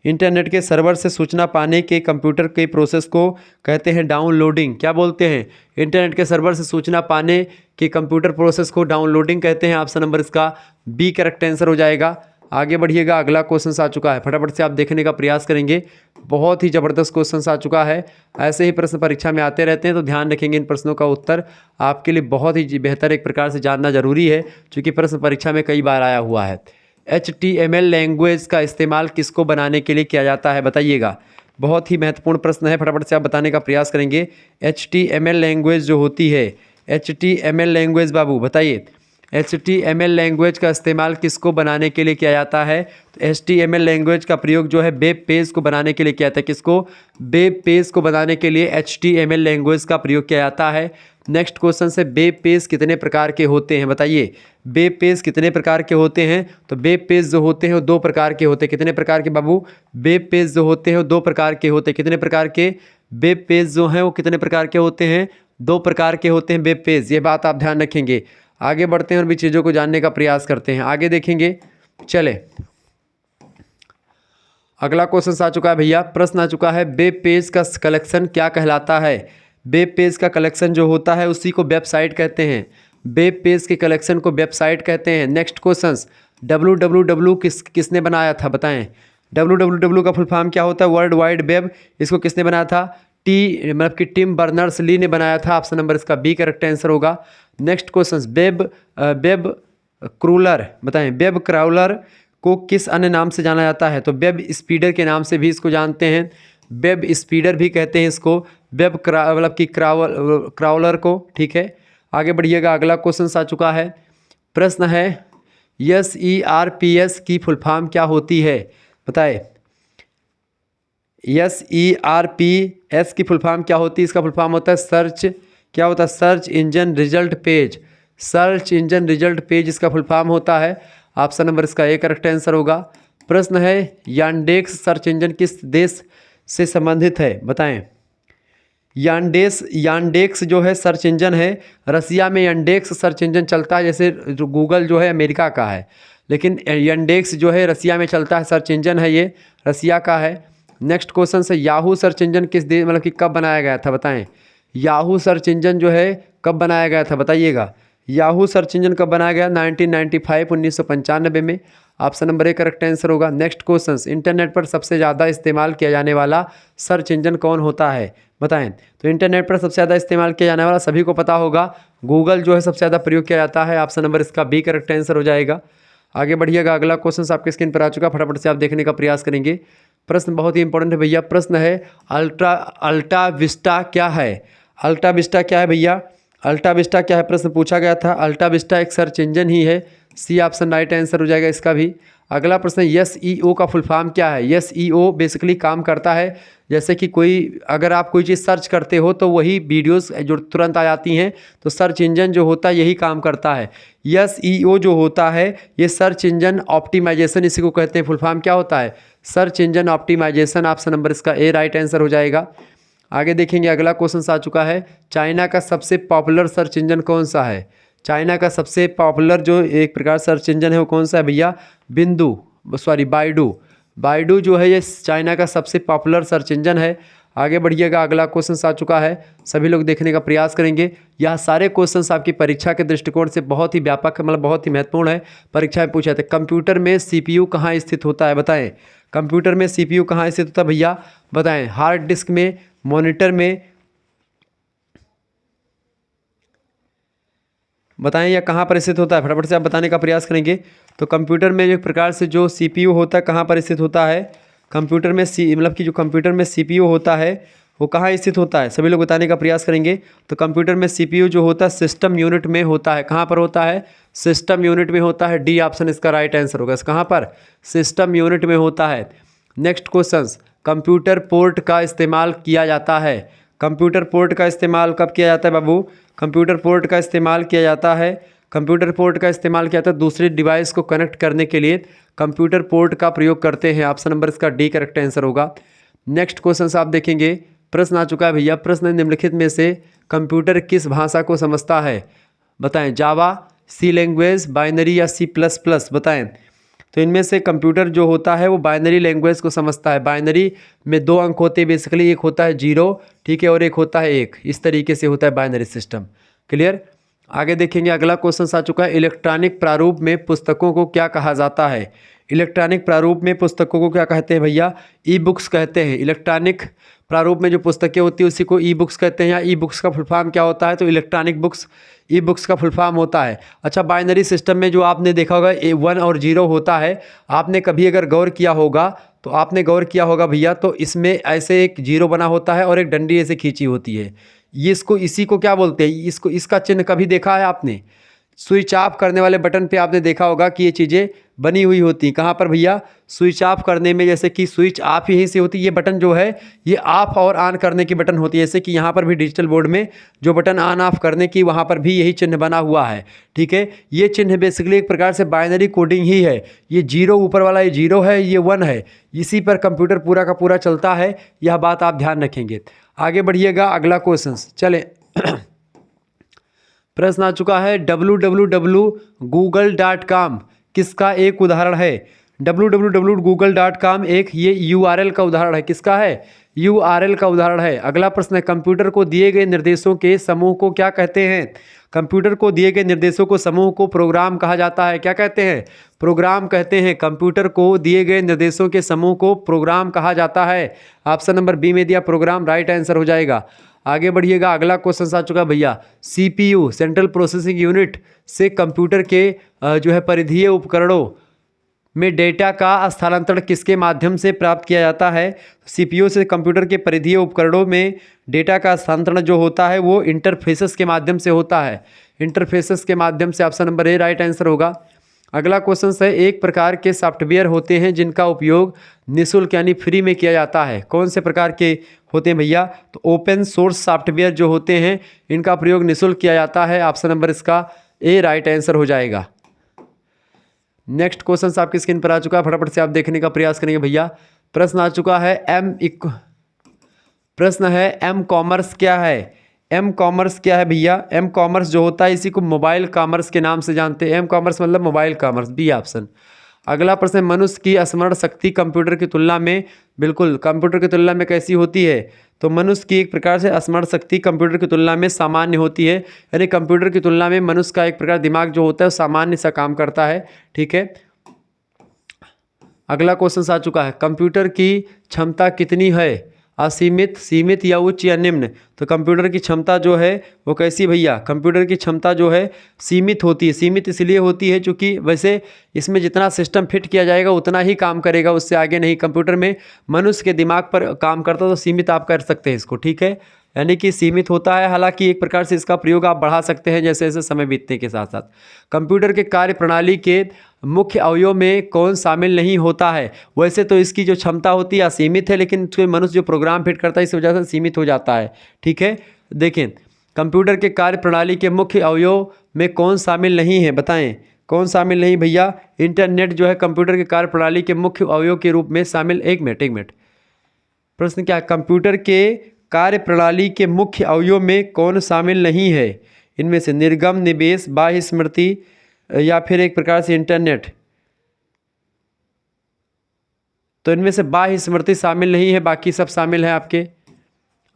इंटरनेट के सर्वर से सूचना पाने के कंप्यूटर के प्रोसेस को कहते हैं डाउनलोडिंग। क्या बोलते हैं, इंटरनेट के सर्वर से सूचना पाने के कंप्यूटर प्रोसेस को डाउनलोडिंग कहते हैं। ऑप्शन नंबर इसका बी करेक्ट आंसर हो जाएगा। आगे बढ़िएगा, अगला क्वेश्चन आ चुका है, फटाफट से आप देखने का प्रयास करेंगे। बहुत ही ज़बरदस्त क्वेश्चन आ चुका है। ऐसे ही प्रश्न परीक्षा में आते रहते हैं तो ध्यान रखेंगे, इन प्रश्नों का उत्तर आपके लिए बहुत ही बेहतर एक प्रकार से जानना जरूरी है, चूँकि प्रश्न परीक्षा में कई बार आया हुआ है। HTML लैंग्वेज का इस्तेमाल किसको बनाने के लिए किया जाता है, बताइएगा। बहुत ही महत्वपूर्ण प्रश्न है, फटाफट से आप बताने का प्रयास करेंगे। HTML लैंग्वेज जो होती है, HTML लैंग्वेज बाबू बताइए, HTML लैंग्वेज का इस्तेमाल किसको बनाने के लिए किया जाता है। तो HTML लैंग्वेज का प्रयोग जो है वेब पेज को बनाने के लिए किया जाता है। किसको, वेब पेज को बनाने के लिए HTML लैंग्वेज का प्रयोग किया जाता है। नेक्स्ट क्वेश्चन से, वेब पेज कितने प्रकार के होते हैं, बताइए। वेब पेज कितने प्रकार के होते हैं, तो वेब पेज जो होते हैं वो 2 प्रकार के होते हैं। कितने प्रकार के बाबू, वेब पेज जो होते हैं वो 2 प्रकार के होते हैं। कितने प्रकार के वेब पेज जो हैं वो कितने प्रकार के होते हैं, 2 प्रकार के होते हैं वेब पेज, ये बात आप ध्यान रखेंगे। आगे बढ़ते हैं और भी चीज़ों को जानने का प्रयास करते हैं। आगे देखेंगे, चले अगला क्वेश्चन आ चुका है भैया, प्रश्न आ चुका है, वेब पेज का कलेक्शन क्या कहलाता है। वेब पेज का कलेक्शन जो होता है उसी को वेबसाइट कहते हैं। वेब पेज के कलेक्शन को वेबसाइट कहते हैं। नेक्स्ट क्वेश्चन, www किसने बनाया था, बताएं। www का फुल फॉर्म क्या होता है, वर्ल्ड वाइड वेब, इसको किसने बनाया था, मतलब कि टिम बर्नर्स ली ने बनाया था। ऑप्शन नंबर इसका बी करेक्ट आंसर होगा। नेक्स्ट क्वेश्चन, वेब क्रूलर बताएं, वेब क्राउलर को किस अन्य नाम से जाना जाता है। तो वेब स्पीडर के नाम से भी इसको जानते हैं, वेब स्पीडर भी कहते हैं इसको, मतलब कि क्राउलर को, ठीक है। आगे बढ़िएगा, अगला क्वेश्चन आ चुका है, प्रश्न है, SERPS की फुल फॉर्म क्या होती है, बताए। SERPS की फुल फॉर्म क्या होती है, इसका फुल फॉर्म होता है सर्च, क्या होता है, search engine result page, search engine result page इसका फुल फॉर्म होता है। ऑप्शन नंबर इसका ए करेक्ट आंसर होगा। प्रश्न है यांडेक्स सर्च इंजन किस देश से संबंधित है, बताएं। यांडेक्स जो है सर्च इंजन है, रसिया में यांडेक्स सर्च इंजन चलता है, जैसे जो गूगल जो है अमेरिका का है, लेकिन यांडेक्स जो है रसिया में चलता है, सर्च इंजन है ये रसिया का है। नेक्स्ट क्वेश्चन से याहू सर्च इंजन किस देश मतलब कि कब बनाया गया था, बताएं। याहू सर्च इंजन जो है कब बनाया गया था, बताइएगा। याहू सर्च इंजन कब बनाया गया, 1995 1995 में। Option number A correct answer होगा। नेक्स्ट क्वेश्चन, इंटरनेट पर सबसे ज़्यादा इस्तेमाल किया जाने वाला सर्च इंजन कौन होता है, बताएं। तो इंटरनेट पर सबसे ज़्यादा इस्तेमाल किया जाने वाला सभी को पता होगा, गूगल जो है सबसे ज़्यादा प्रयोग किया जाता है। ऑप्शन नंबर इसका बी करेक्ट आंसर हो जाएगा। आगे बढ़िएगा, अगला क्वेश्चन आपके स्क्रीन पर आ चुका, फटाफट से आप देखने का प्रयास करेंगे। प्रश्न बहुत ही इंपॉर्टेंट है भैया। प्रश्न है अल्टा विस्टा क्या है, अल्टा विस्टा क्या है भैया, अल्टा विस्टा क्या है, प्रश्न पूछा गया था। अल्टा विस्टा एक सर्च इंजन ही है, सी ऑप्शन राइट आंसर हो जाएगा इसका भी। अगला प्रश्न SEO का फुल फॉर्म क्या है। SEO बेसिकली काम करता है जैसे कि अगर आप कोई चीज़ सर्च करते हो तो वही वीडियोस जो तुरंत आ जाती हैं, तो सर्च इंजन जो होता है यही काम करता है। SEO जो होता है ये सर्च इंजन ऑप्टिमाइजेशन इसी को कहते हैं। फुल फॉर्म क्या होता है, search engine optimisation. Option number इसका ए राइट आंसर हो जाएगा। आगे देखेंगे, अगला क्वेश्चन आ चुका है, चाइना का सबसे पॉपुलर सर्च इंजन कौन सा है। चाइना का सबसे पॉपुलर जो एक प्रकार सर्च इंजन है वो कौन सा है भैया, बाइडू। बाइडू जो है ये चाइना का सबसे पॉपुलर सर्च इंजन है। आगे बढ़िएगा, अगला क्वेश्चन आ चुका है, सभी लोग देखने का प्रयास करेंगे। यह सारे क्वेश्चंस आपकी परीक्षा के दृष्टिकोण से बहुत ही व्यापक मतलब बहुत ही महत्वपूर्ण है, परीक्षा में पूछा था। कंप्यूटर में CPU कहाँ स्थित होता है, बताएं। कंप्यूटर में CPU कहाँ स्थित होता है भैया, बताएं। हार्ड डिस्क में, मॉनिटर में, बताएं या कहाँ पर स्थित होता है, फटाफट से आप बताने का प्रयास करेंगे। तो कंप्यूटर में एक प्रकार से जो CPU होता है कहाँ पर स्थित होता है, कंप्यूटर में मतलब कि जो कंप्यूटर में CPU होता है वो कहाँ स्थित होता है, सभी लोग बताने का प्रयास करेंगे। तो कंप्यूटर में CPU जो होता है सिस्टम यूनिट में होता है, कहाँ पर होता है, सिस्टम यूनिट में होता है। डी ऑप्शन इसका राइट आंसर होगा, कहाँ पर, सिस्टम यूनिट में होता है। नेक्स्ट क्वेश्चन, कंप्यूटर पोर्ट का इस्तेमाल किया जाता है। कंप्यूटर पोर्ट का इस्तेमाल कब किया जाता है बाबू, कंप्यूटर पोर्ट का इस्तेमाल किया जाता है, कंप्यूटर पोर्ट का इस्तेमाल किया जाता है दूसरे डिवाइस को कनेक्ट करने के लिए कंप्यूटर पोर्ट का प्रयोग करते हैं। ऑप्शन नंबर इसका डी करेक्ट आंसर होगा। नेक्स्ट क्वेश्चन आप देखेंगे, प्रश्न आ चुका है भैया। प्रश्न निम्नलिखित में से कंप्यूटर किस भाषा को समझता है, बताएं। जावा, सी लैंग्वेज, बाइनरी या C++, बताएं। तो इनमें से कंप्यूटर जो होता है वो बाइनरी लैंग्वेज को समझता है। बाइनरी में 2 अंक होते हैं बेसिकली, एक होता है 0, ठीक है, और एक होता है 1। इस तरीके से होता है बाइनरी सिस्टम। क्लियर। आगे देखेंगे, अगला क्वेश्चन आ चुका है, इलेक्ट्रॉनिक प्रारूप में पुस्तकों को क्या कहा जाता है। इलेक्ट्रॉनिक प्रारूप में पुस्तकों को क्या कहते हैं भैया, ई-बुक्स कहते हैं। इलेक्ट्रॉनिक प्रारूप में जो पुस्तकें होती है उसी को ई-बुक्स कहते हैं। या ई-बुक्स का फुल फॉर्म क्या होता है, तो इलेक्ट्रॉनिक बुक्स, ई-बुक्स का फुल फॉर्म होता है। अच्छा, बाइनरी सिस्टम में जो आपने देखा होगा 1 और 0 होता है, आपने कभी अगर गौर किया होगा तो आपने गौर किया होगा भैया, तो इसमें ऐसे एक 0 बना होता है और एक डंडी ऐसे खींची होती है। ये इसी को क्या बोलते हैं, इसका चिन्ह कभी देखा है आपने, स्विच ऑफ करने वाले बटन पे आपने देखा होगा कि ये चीज़ें बनी हुई होती हैं। कहाँ पर भैया, स्विच ऑफ करने में, जैसे कि स्विच ऑफ यहीं से होती है। ये बटन जो है ये ऑफ और ऑन करने की बटन होती है, जैसे कि यहाँ पर भी डिजिटल बोर्ड में जो बटन ऑन ऑफ करने की वहाँ पर भी यही चिन्ह बना हुआ है, ठीक है। ये चिन्ह बेसिकली एक प्रकार से बाइनरी कोडिंग ही है। ये 0 ऊपर वाला ये 0 है, ये 1 है, इसी पर कंप्यूटर पूरा का पूरा चलता है। यह बात आप ध्यान रखेंगे। आगे बढ़िएगा, अगला क्वेश्चन चले। प्रश्न आ चुका है, www.google.com किसका एक उदाहरण है। www.google.com एक ये URL का उदाहरण है। किसका है, URL का उदाहरण है। अगला प्रश्न है, कंप्यूटर को दिए गए निर्देशों के समूह को क्या कहते हैं। कंप्यूटर को दिए गए निर्देशों को समूह को प्रोग्राम कहा जाता है। क्या कहते हैं, प्रोग्राम कहते हैं। कंप्यूटर को दिए गए निर्देशों के समूह को प्रोग्राम कहा जाता है। ऑप्शन नंबर बी में दिया प्रोग्राम, राइट आंसर हो जाएगा। आगे बढ़िएगा, अगला क्वेश्चन आ चुका भैया, CPU सेंट्रल प्रोसेसिंग यूनिट से कंप्यूटर के जो है परिधीय उपकरणों में डेटा का स्थानांतरण किसके माध्यम से प्राप्त किया जाता है। CPU से कंप्यूटर के परिधीय उपकरणों में डेटा का स्थानांतरण जो होता है वो इंटरफेसेस के माध्यम से होता है। इंटरफेसेस के माध्यम से, option number A right answer होगा। अगला क्वेश्चन है, एक प्रकार के सॉफ्टवेयर होते हैं जिनका उपयोग निःशुल्क यानी फ्री में किया जाता है। कौन से प्रकार के होते हैं भैया, तो ओपन सोर्स सॉफ्टवेयर जो होते हैं इनका प्रयोग निःशुल्क किया जाता है। ऑप्शन नंबर इसका ए राइट आंसर हो जाएगा। नेक्स्ट क्वेश्चन आपकी स्क्रीन पर आ चुका है, फटाफट से आप देखने का प्रयास करेंगे भैया। प्रश्न आ चुका है प्रश्न है एम कॉमर्स क्या है। एम कॉमर्स क्या है भैया? एम कॉमर्स जो होता है इसी को मोबाइल कॉमर्स के नाम से जानते हैं। एम कॉमर्स मतलब मोबाइल कॉमर्स, बी ऑप्शन। अगला प्रश्न है मनुष्य की स्मरण शक्ति कंप्यूटर की तुलना में, बिल्कुल कंप्यूटर की तुलना में कैसी होती है? तो मनुष्य की एक प्रकार से स्मरण शक्ति कंप्यूटर की तुलना में सामान्य होती है, यानी कंप्यूटर की तुलना में मनुष्य का एक प्रकार दिमाग जो होता है सामान्य सा काम करता है, ठीक है। अगला क्वेश्चन आ चुका है कंप्यूटर की क्षमता कितनी है? असीमित, सीमित या उच्च या निम्न? तो कंप्यूटर की क्षमता जो है वो कैसी भैया? कंप्यूटर की क्षमता जो है सीमित होती है। सीमित इसलिए होती है क्योंकि वैसे इसमें जितना सिस्टम फिट किया जाएगा उतना ही काम करेगा, उससे आगे नहीं। कंप्यूटर में मनुष्य के दिमाग पर काम करता तो सीमित आप कर सकते हैं इसको, ठीक है, यानी कि सीमित होता है। हालांकि एक प्रकार से इसका प्रयोग आप बढ़ा सकते हैं जैसे जैसे समय बीतने के साथ साथ। कंप्यूटर के कार्य प्रणाली के मुख्य अवयव में कौन शामिल नहीं होता है? वैसे तो इसकी जो क्षमता होती है असीमित है, लेकिन उसमें मनुष्य जो प्रोग्राम फिट करता है इस वजह से सीमित हो जाता है, ठीक है। देखें, कंप्यूटर के कार्य प्रणाली के मुख्य अवयव में कौन शामिल नहीं है, बताएं कौन शामिल नहीं भैया? इंटरनेट जो है कंप्यूटर के कार्य प्रणाली के मुख्य अवयव के रूप में शामिल। एक मिनट, प्रश्न क्या है? कंप्यूटर के कार्य प्रणाली के मुख्य अवयव में कौन शामिल नहीं है? इनमें से निर्गम, निवेश, बाह्य स्मृति या फिर एक प्रकार से इंटरनेट। तो इनमें से बाह्य स्मृति शामिल नहीं है, बाकी सब शामिल है आपके।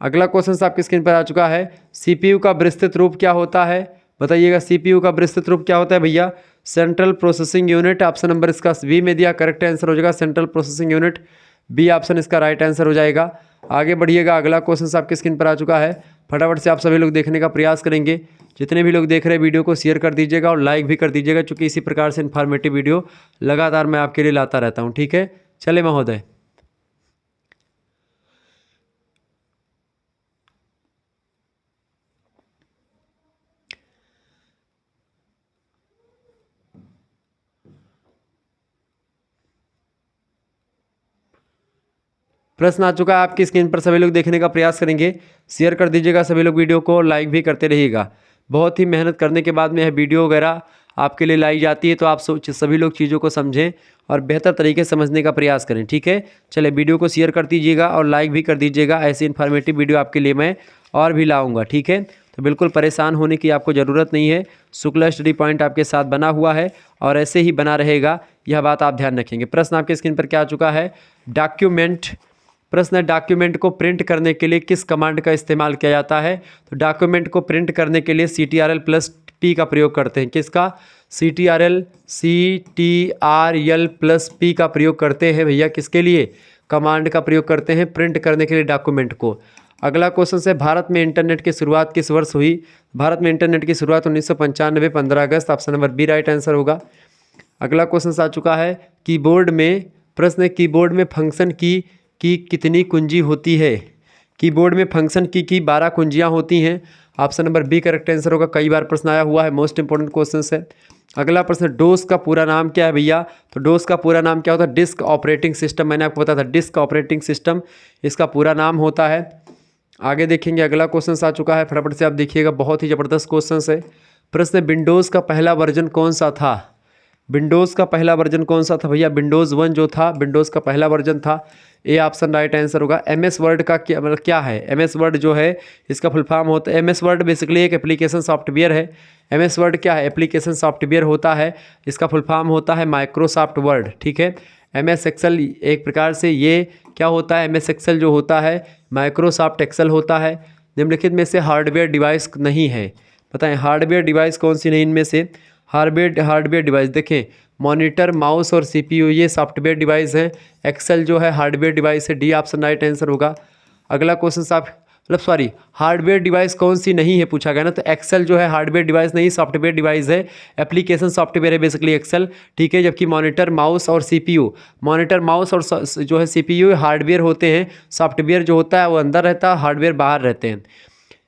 अगला क्वेश्चन आपकी स्क्रीन पर आ चुका है, सीपीयू का विस्तृत रूप क्या होता है? बताइएगा, सीपीयू का विस्तृत रूप क्या होता है भैया? Central processing unit. Option number इसका बी में दिया, करेक्ट आंसर हो जाएगा central processing unit, B option इसका राइट आंसर हो जाएगा। आगे बढ़िएगा, अगला क्वेश्चन आपकी स्क्रीन पर आ चुका है, फटाफट से आप सभी लोग देखने का प्रयास करेंगे। जितने भी लोग देख रहे हैं वीडियो को शेयर कर दीजिएगा और लाइक भी कर दीजिएगा, क्योंकि इसी प्रकार से इन्फॉर्मेटिव वीडियो लगातार मैं आपके लिए लाता रहता हूँ, ठीक है। चले महोदय, प्रश्न आ चुका है आपकी स्क्रीन पर, सभी लोग देखने का प्रयास करेंगे, शेयर कर दीजिएगा सभी लोग वीडियो को, लाइक भी करते रहिएगा। बहुत ही मेहनत करने के बाद में यह वीडियो वगैरह आपके लिए लाई जाती है, तो आप सभी लोग चीज़ों को समझें और बेहतर तरीके से समझने का प्रयास करें, ठीक है। चले, वीडियो को शेयर कर दीजिएगा और लाइक भी कर दीजिएगा, ऐसी इन्फॉर्मेटिव वीडियो आपके लिए मैं और भी लाऊंगा, ठीक है। तो बिल्कुल परेशान होने की आपको ज़रूरत नहीं है, शुक्ला स्टडी पॉइंट आपके साथ बना हुआ है और ऐसे ही बना रहेगा, यह बात आप ध्यान रखेंगे। प्रश्न आपके स्क्रीन पर क्या आ चुका है? डॉक्यूमेंट। प्रश्न है, डॉक्यूमेंट को प्रिंट करने के लिए किस कमांड का इस्तेमाल किया जाता है? तो डॉक्यूमेंट को प्रिंट करने के लिए CTRL+P का प्रयोग करते हैं। किसका? CTRL+P का प्रयोग करते हैं भैया। किसके लिए? कमांड का प्रयोग करते हैं प्रिंट करने के लिए डॉक्यूमेंट को। अगला क्वेश्चन है, भारत में इंटरनेट की शुरुआत किस वर्ष हुई? भारत में इंटरनेट की शुरुआत 1995, 15 अगस्त। Option number B right answer होगा। अगला क्वेश्चन आ चुका है, कीबोर्ड में। प्रश्न है, कीबोर्ड में फंक्शन की कितनी कुंजी होती है? कीबोर्ड में फंक्शन की 12 कुंजियां होती हैं। Option number B correct answer होगा, कई बार प्रश्न आया हुआ है, मोस्ट इंपोर्टेंट क्वेश्चन है। अगला प्रश्न, डोस का पूरा नाम क्या है भैया? तो डोस का पूरा नाम क्या होता है? Disk operating system. मैंने आपको बताया था, डिस्क ऑपरेटिंग सिस्टम इसका पूरा नाम होता है। आगे देखेंगे, अगला क्वेश्चन आ चुका है, फटाफट से आप देखिएगा, बहुत ही ज़बरदस्त क्वेश्चन है। प्रश्न, विंडोज़ का पहला वर्जन कौन सा था? विंडोज़ का पहला वर्जन कौन सा था भैया? विंडोज़ 1 जो था, विंडोज़ का पहला वर्जन था, ए ऑप्शन राइट आंसर होगा। MS वर्ड का क्या मतलब क्या है? MS वर्ड जो है इसका फुल फॉर्म होता है, MS वर्ड बेसिकली एक एप्लीकेशन सॉफ्टवेयर है। MS वर्ड क्या है? एप्लीकेशन सॉफ्टवेयर होता है, इसका फुल फॉर्म होता है माइक्रोसॉफ्ट वर्ड, ठीक है। MS एक्सेल एक प्रकार से ये क्या होता है? MS एक्सेल जो होता है माइक्रोसॉफ्ट एक्सेल होता है। निम्नलिखित में से हार्डवेयर डिवाइस नहीं है, बताएं हार्डवेयर डिवाइस कौन सी नहीं इनमें से? हार्डवेयर डिवाइस देखें, मॉनिटर, माउस और CPU ये सॉफ्टवेयर डिवाइस हैं। एक्सेल जो है हार्डवेयर डिवाइस है, डी ऑप्शन राइट आंसर होगा। अगला क्वेश्चन आप हार्डवेयर डिवाइस कौन सी नहीं है पूछा गया ना, तो एक्सेल जो है हार्डवेयर डिवाइस नहीं, सॉफ्टवेयर डिवाइस है, एप्लीकेशन सॉफ्टवेयर है बेसिकली एक्सेल, ठीक है। जबकि मॉनिटर, माउस और CPU, मॉनिटर, माउस और जो है CPU हार्डवेयर होते हैं, सॉफ्टवेयर जो होता है वो अंदर रहता है, हार्डवेयर बाहर रहते हैं।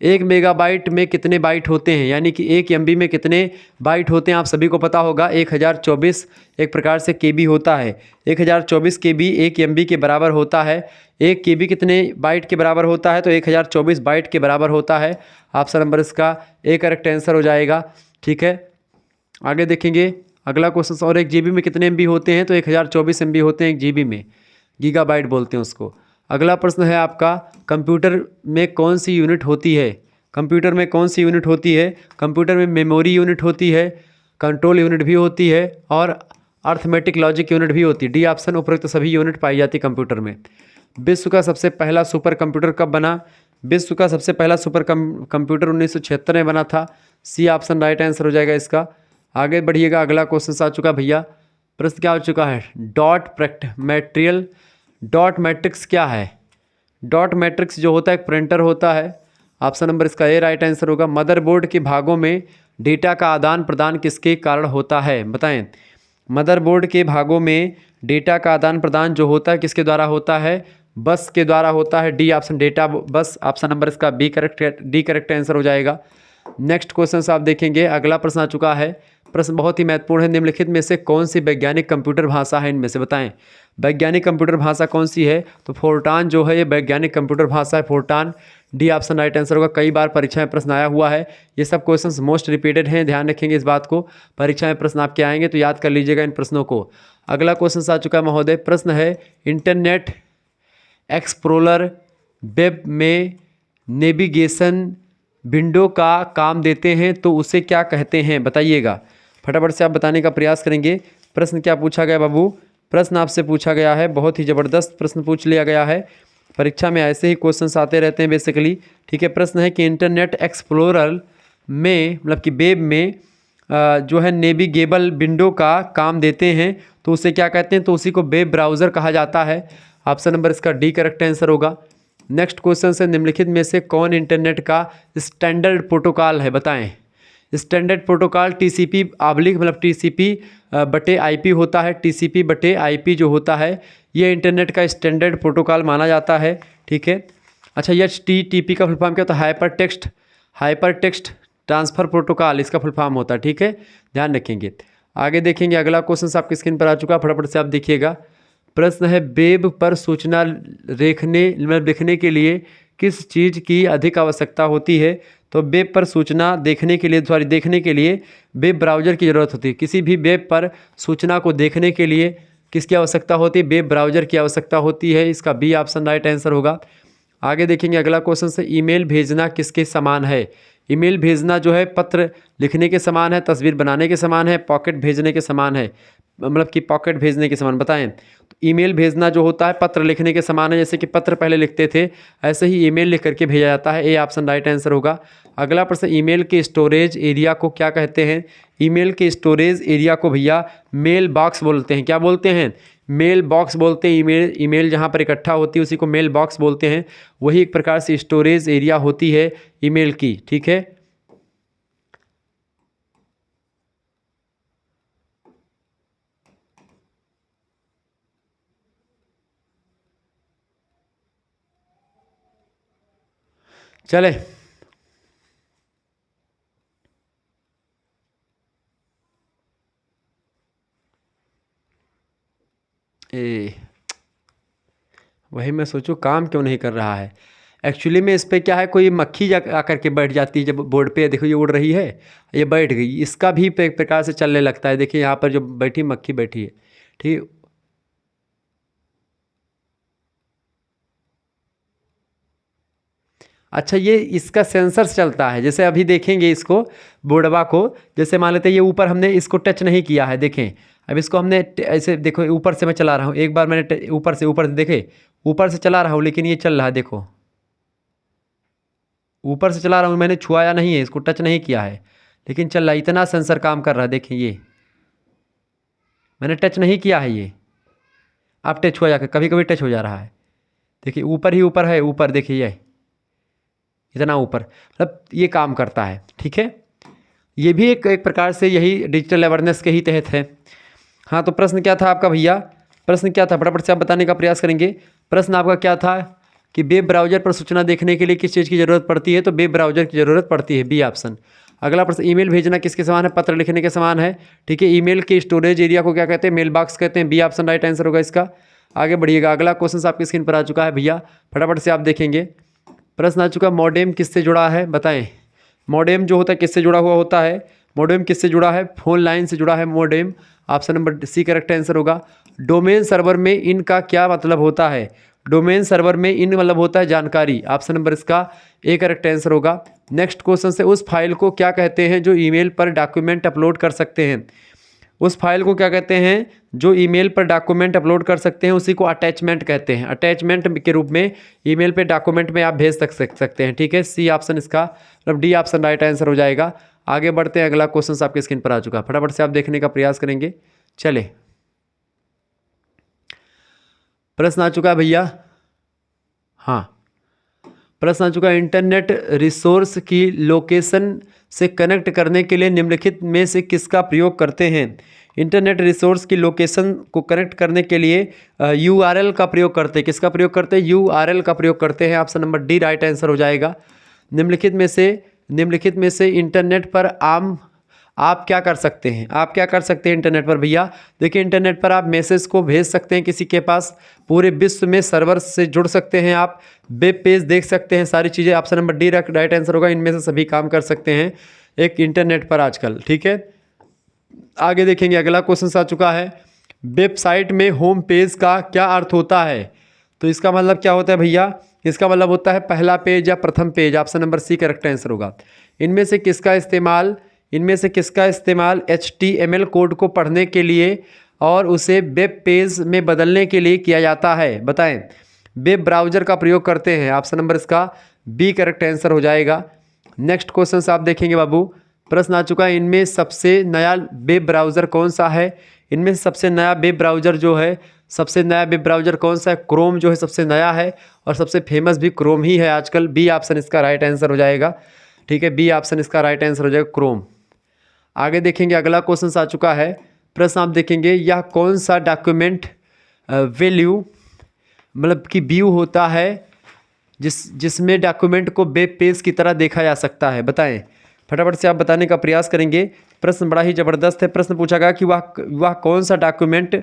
1 मेगाबाइट में कितने बाइट होते हैं, यानी कि 1 MB में कितने बाइट होते हैं? आप सभी को पता होगा 1024 एक प्रकार से KB होता है। 1024 KB 1 MB के बराबर होता है। 1 KB कितने बाइट के बराबर होता है? तो 1024 बाइट के बराबर होता है। ऑप्शन नंबर इसका ए करेक्ट आंसर हो जाएगा, ठीक है। आगे देखेंगे, अगला क्वेश्चन, और 1 GB में कितने MB होते हैं? तो 1024 MB होते हैं 1 GB में, गीगाबाइट बोलते हैं उसको। अगला प्रश्न है आपका, कंप्यूटर में कौन सी यूनिट होती है? कंप्यूटर में कौन सी यूनिट होती है? कंप्यूटर में मेमोरी यूनिट होती है, कंट्रोल यूनिट भी होती है और अर्थमेटिक लॉजिक यूनिट भी होती है। डी ऑप्शन, उपरोक्त सभी यूनिट पाई जाती कंप्यूटर में। विश्व का सबसे पहला सुपर कंप्यूटर कब बना? विश्व का सबसे पहला सुपर कंप्यूटर 1976 में बना था। सी ऑप्शन राइट आंसर हो जाएगा इसका। आगे बढ़िएगा, अगला क्वेश्चन आ चुका भैया। प्रश्न क्या हो चुका है? डॉट मैट्रिक्स क्या है? डॉट मैट्रिक्स जो होता है एक प्रिंटर होता है। ऑप्शन नंबर इसका ए राइट आंसर होगा। मदरबोर्ड के भागों में डेटा का आदान प्रदान किसके कारण होता है? बताएं। मदरबोर्ड के भागों में डेटा का आदान प्रदान जो होता है किसके द्वारा होता है? बस के द्वारा होता है। D option, data bus. Option number इसका डी करेक्ट आंसर हो जाएगा। नेक्स्ट क्वेश्चन आप देखेंगे, अगला प्रश्न आ चुका है। प्रश्न बहुत ही महत्वपूर्ण है। निम्नलिखित में से कौन सी वैज्ञानिक कंप्यूटर भाषा है? इनमें से बताएं। वैज्ञानिक कंप्यूटर भाषा कौन सी है? तो फोर्टान जो है ये वैज्ञानिक कंप्यूटर भाषा है, फोर्टान। डी ऑप्शन राइट आंसर होगा। कई बार परीक्षा में प्रश्न आया हुआ है, ये सब क्वेश्चंस मोस्ट रिपीटेड हैं, ध्यान रखेंगे इस बात को। परीक्षा में प्रश्न आपके आएंगे तो याद कर लीजिएगा इन प्रश्नों को। अगला क्वेश्चन आ चुका है महोदय। प्रश्न है, इंटरनेट एक्सप्लोरर वेब में नेविगेशन विंडो का काम देते हैं तो उसे क्या कहते हैं? बताइएगा, फटाफट से आप बताने का प्रयास करेंगे। प्रश्न क्या पूछा गया बाबू? प्रश्न आपसे पूछा गया है, बहुत ही ज़बरदस्त प्रश्न पूछ लिया गया है। परीक्षा में ऐसे ही क्वेश्चंस आते रहते हैं बेसिकली, ठीक है। प्रश्न है कि इंटरनेट एक्सप्लोरर में, मतलब कि वेब में जो है नेविगेबल विंडो का काम देते हैं तो उसे क्या कहते हैं? तो उसी को वेब ब्राउज़र कहा जाता है। ऑप्शन नंबर इसका डी करेक्ट आंसर होगा। नेक्स्ट क्वेश्चन से, निम्नलिखित में से कौन इंटरनेट का स्टैंडर्ड प्रोटोकॉल है? बताएं। स्टैंडर्ड प्रोटोकॉल टीसीपी ऑब्लिक, मतलब टीसीपी बटे आईपी होता है। टीसीपी बटे आईपी जो होता है ये इंटरनेट का स्टैंडर्ड प्रोटोकॉल माना जाता है, ठीक है। अच्छा, HTTP का फुल फॉर्म क्या होता है? हाइपर टेक्स्ट ट्रांसफ़र प्रोटोकॉल इसका फुल फॉर्म होता है, ठीक है, ध्यान रखेंगे। आगे देखेंगे, अगला क्वेश्चन आपकी स्क्रीन पर आ चुका, फटाफट से आप देखिएगा। प्रश्न है, वेब पर सूचना लिखने के लिए किस चीज़ की अधिक आवश्यकता होती है? तो वेब पर सूचना देखने के लिए वेब ब्राउज़र की ज़रूरत होती है। किसी भी वेब पर सूचना को देखने के लिए किसकी आवश्यकता होती है? वेब ब्राउज़र की आवश्यकता होती है। इसका बी ऑप्शन राइट आंसर होगा। आगे देखेंगे, अगला क्वेश्चन से, ईमेल भेजना किसके समान है? ईमेल भेजना जो है पत्र लिखने के समान है, तस्वीर बनाने के समान है, पॉकेट भेजने के समान है, मतलब कि पॉकेट भेजने के समान। बताएं। तो ईमेल भेजना जो होता है पत्र लिखने के समान है। जैसे कि पत्र पहले लिखते थे, ऐसे ही ईमेल लिख करके भेजा जाता है। ए ऑप्शन राइट आंसर होगा। अगला प्रश्न, ईमेल के स्टोरेज एरिया को क्या कहते हैं? ईमेल के स्टोरेज एरिया को भैया मेल बॉक्स बोलते हैं। क्या बोलते हैं? मेल बॉक्स बोलते हैं। ईमेल जहाँ पर इकट्ठा होती है उसी को मेल बॉक्स बोलते हैं। वही एक प्रकार से स्टोरेज एरिया होती है ईमेल की, ठीक है। चले, वही मैं सोचूं काम क्यों नहीं कर रहा है। एक्चुअली में इस पर क्या है, कोई मक्खी जा आकर के बैठ जाती है जब बोर्ड पे, देखो ये उड़ रही है, ये बैठ गई, इसका भी एक प्रकार से चलने लगता है। देखिए यहाँ पर जो बैठी मक्खी बैठी है, ठीक। अच्छा, ये इसका सेंसर चलता है। जैसे अभी देखेंगे इसको, बोर्डवा को, जैसे मान लेते हैं ये ऊपर हमने इसको टच नहीं किया है, देखें। अब इसको हमने ऐसे, देखो ऊपर से मैं चला रहा हूँ, एक बार मैंने ऊपर से देखे, ऊपर से चला रहा हूँ लेकिन ये चल रहा है, देखो ऊपर से चला रहा हूँ, मैंने छुआया नहीं है, इसको टच नहीं किया है लेकिन चल रहा है। इतना सेंसर काम कर रहा है, देखें ये मैंने टच नहीं किया है, ये आप टच हो जाकर कभी कभी टच हो जा रहा है। देखिए ऊपर ही ऊपर है, ऊपर देखिए ये इतना ऊपर, मतलब ये काम करता है, ठीक है। ये भी एक प्रकार से यही डिजिटल अवेयरनेस के ही तहत है। हाँ, तो प्रश्न क्या था आपका भैया? प्रश्न क्या था, फटाफट से आप बताने का प्रयास करेंगे। प्रश्न आपका क्या था कि वेब ब्राउज़र पर सूचना देखने के लिए किस चीज़ की ज़रूरत पड़ती है? तो वेब ब्राउज़र की ज़रूरत पड़ती है, बी ऑप्शन। अगला प्रश्न, ईमेल भेजना किसके समान है? पत्र लिखने के समान है, ठीक है। ईमेल के स्टोरेज एरिया को क्या कहते हैं? मेल बॉक्स कहते हैं, बी ऑप्शन राइट आंसर होगा इसका। आगे बढ़िएगा, अगला क्वेश्चन आपकी स्क्रीन पर आ चुका है भैया, फटाफट से आप देखेंगे। प्रश्न आ चुका, मॉडेम किससे जुड़ा है? बताएं। मॉडेम जो होता है किससे जुड़ा हुआ होता है? मोडेम किससे जुड़ा है? फोन लाइन से जुड़ा है modem. Option number C correct answer होगा। डोमेन सर्वर में इन का क्या मतलब होता है? डोमेन सर्वर में इन मतलब होता है जानकारी। ऑप्शन नंबर इसका ए करेक्ट आंसर होगा। नेक्स्ट क्वेश्चन से उस फाइल को क्या कहते हैं जो ईमेल पर डॉक्यूमेंट अपलोड कर सकते हैं? उस फाइल को क्या कहते हैं जो ईमेल पर डॉक्यूमेंट अपलोड कर सकते हैं? उसी को अटैचमेंट कहते हैं। अटैचमेंट के रूप में ईमेल पे डॉक्यूमेंट में आप भेज सकते हैं। ठीक है, सी ऑप्शन इसका मतलब डी ऑप्शन राइट आंसर हो जाएगा। आगे बढ़ते हैं, अगला क्वेश्चन आपके स्क्रीन पर आ चुका है, फटाफट से आप देखने का प्रयास करेंगे। चले, प्रश्न आ चुका है भैया। हाँ, प्रश्न आ चुका है, इंटरनेट रिसोर्स की लोकेशन से कनेक्ट करने के लिए निम्नलिखित में से किसका प्रयोग करते हैं? इंटरनेट रिसोर्स की लोकेशन को कनेक्ट करने के लिए URL का प्रयोग करते हैं। किसका प्रयोग करते हैं? URL का प्रयोग करते हैं। Option number D right answer हो जाएगा। निम्नलिखित में से इंटरनेट पर आप क्या कर सकते हैं? आप क्या कर सकते हैं इंटरनेट पर भैया? देखिए, इंटरनेट पर आप मैसेज को भेज सकते हैं किसी के पास, पूरे विश्व में सर्वर से जुड़ सकते हैं, आप वेब पेज देख सकते हैं, सारी चीज़ें। Option number D right answer होगा। इनमें से सभी काम कर सकते हैं एक इंटरनेट पर आजकल। ठीक है, आगे देखेंगे, अगला क्वेश्चन आ चुका है, वेबसाइट में होम पेज का क्या अर्थ होता है? तो इसका मतलब क्या होता है भैया? इसका मतलब होता है पहला पेज या प्रथम page. Option number C correct answer होगा। इनमें से किसका इस्तेमाल HTML कोड को पढ़ने के लिए और उसे वेब पेज में बदलने के लिए किया जाता है? बताएं। वेब ब्राउज़र का प्रयोग करते हैं। ऑप्शन नंबर इसका बी करेक्ट आंसर हो जाएगा। नेक्स्ट क्वेश्चन आप देखेंगे बाबू, प्रश्न आ चुका है, इनमें सबसे नया वेब ब्राउज़र कौन सा है? इनमें से सबसे नया वेब ब्राउज़र कौन सा है? क्रोम जो है सबसे नया है और सबसे फेमस भी क्रोम ही है आजकल। बी ऑप्शन इसका राइट आंसर हो जाएगा। ठीक है, बी ऑप्शन इसका राइट आंसर हो जाएगा, क्रोम। आगे देखेंगे, अगला क्वेश्चन आ चुका है, प्रश्न आप देखेंगे, यह कौन सा डॉक्यूमेंट वैल्यू मतलब कि व्यू होता है जिसमें डॉक्यूमेंट को वेब पेज की तरह देखा जा सकता है? बताएं, फटाफट से आप बताने का प्रयास करेंगे। प्रश्न बड़ा ही ज़बरदस्त है। प्रश्न पूछा गया कि वह कौन सा डॉक्यूमेंट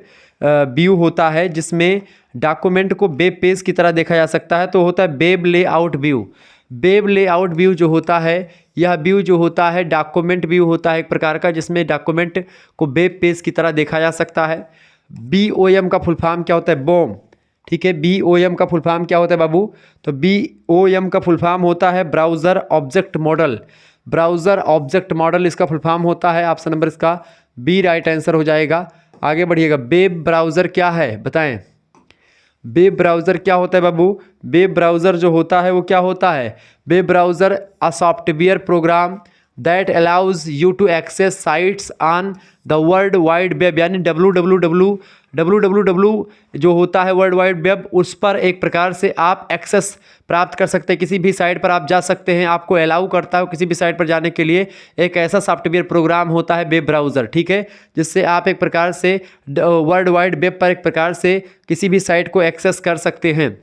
व्यू होता है जिसमें डॉक्यूमेंट को वेब पेज की तरह देखा जा सकता है? तो होता है web layout view. Web layout view जो होता है, यह व्यू जो होता है डॉक्यूमेंट व्यू होता है एक प्रकार का, जिसमें डॉक्यूमेंट को वेब पेज की तरह देखा जा सकता है। BOM का फुल फॉर्म क्या होता है? बॉम। ठीक है, BOM का फुल फॉर्म क्या होता है बाबू? तो BOM का फुल फॉर्म होता है browser object model. Browser object model इसका फुल फॉर्म होता है। ऑप्शन नंबर इसका बी राइट आंसर हो जाएगा। आगे बढ़िएगा, वेब ब्राउज़र क्या है? बताएं, वेब ब्राउज़र क्या होता है बाबू? वेब ब्राउज़र जो होता है वो क्या होता है? Web browser a software program that allows you to access sites on the world wide web, यानी www जो होता है वर्ल्ड वाइड वेब, उस पर एक प्रकार से आप एक्सेस प्राप्त कर सकते हैं। किसी भी साइट पर आप जा सकते हैं, आपको अलाउ करता है किसी भी साइट पर जाने के लिए। एक ऐसा सॉफ्टवेयर प्रोग्राम होता है वेब ब्राउज़र। ठीक है, जिससे आप एक प्रकार से वर्ल्ड वाइड वेब पर एक प्रकार से किसी भी साइट को एक्सेस कर सकते हैं।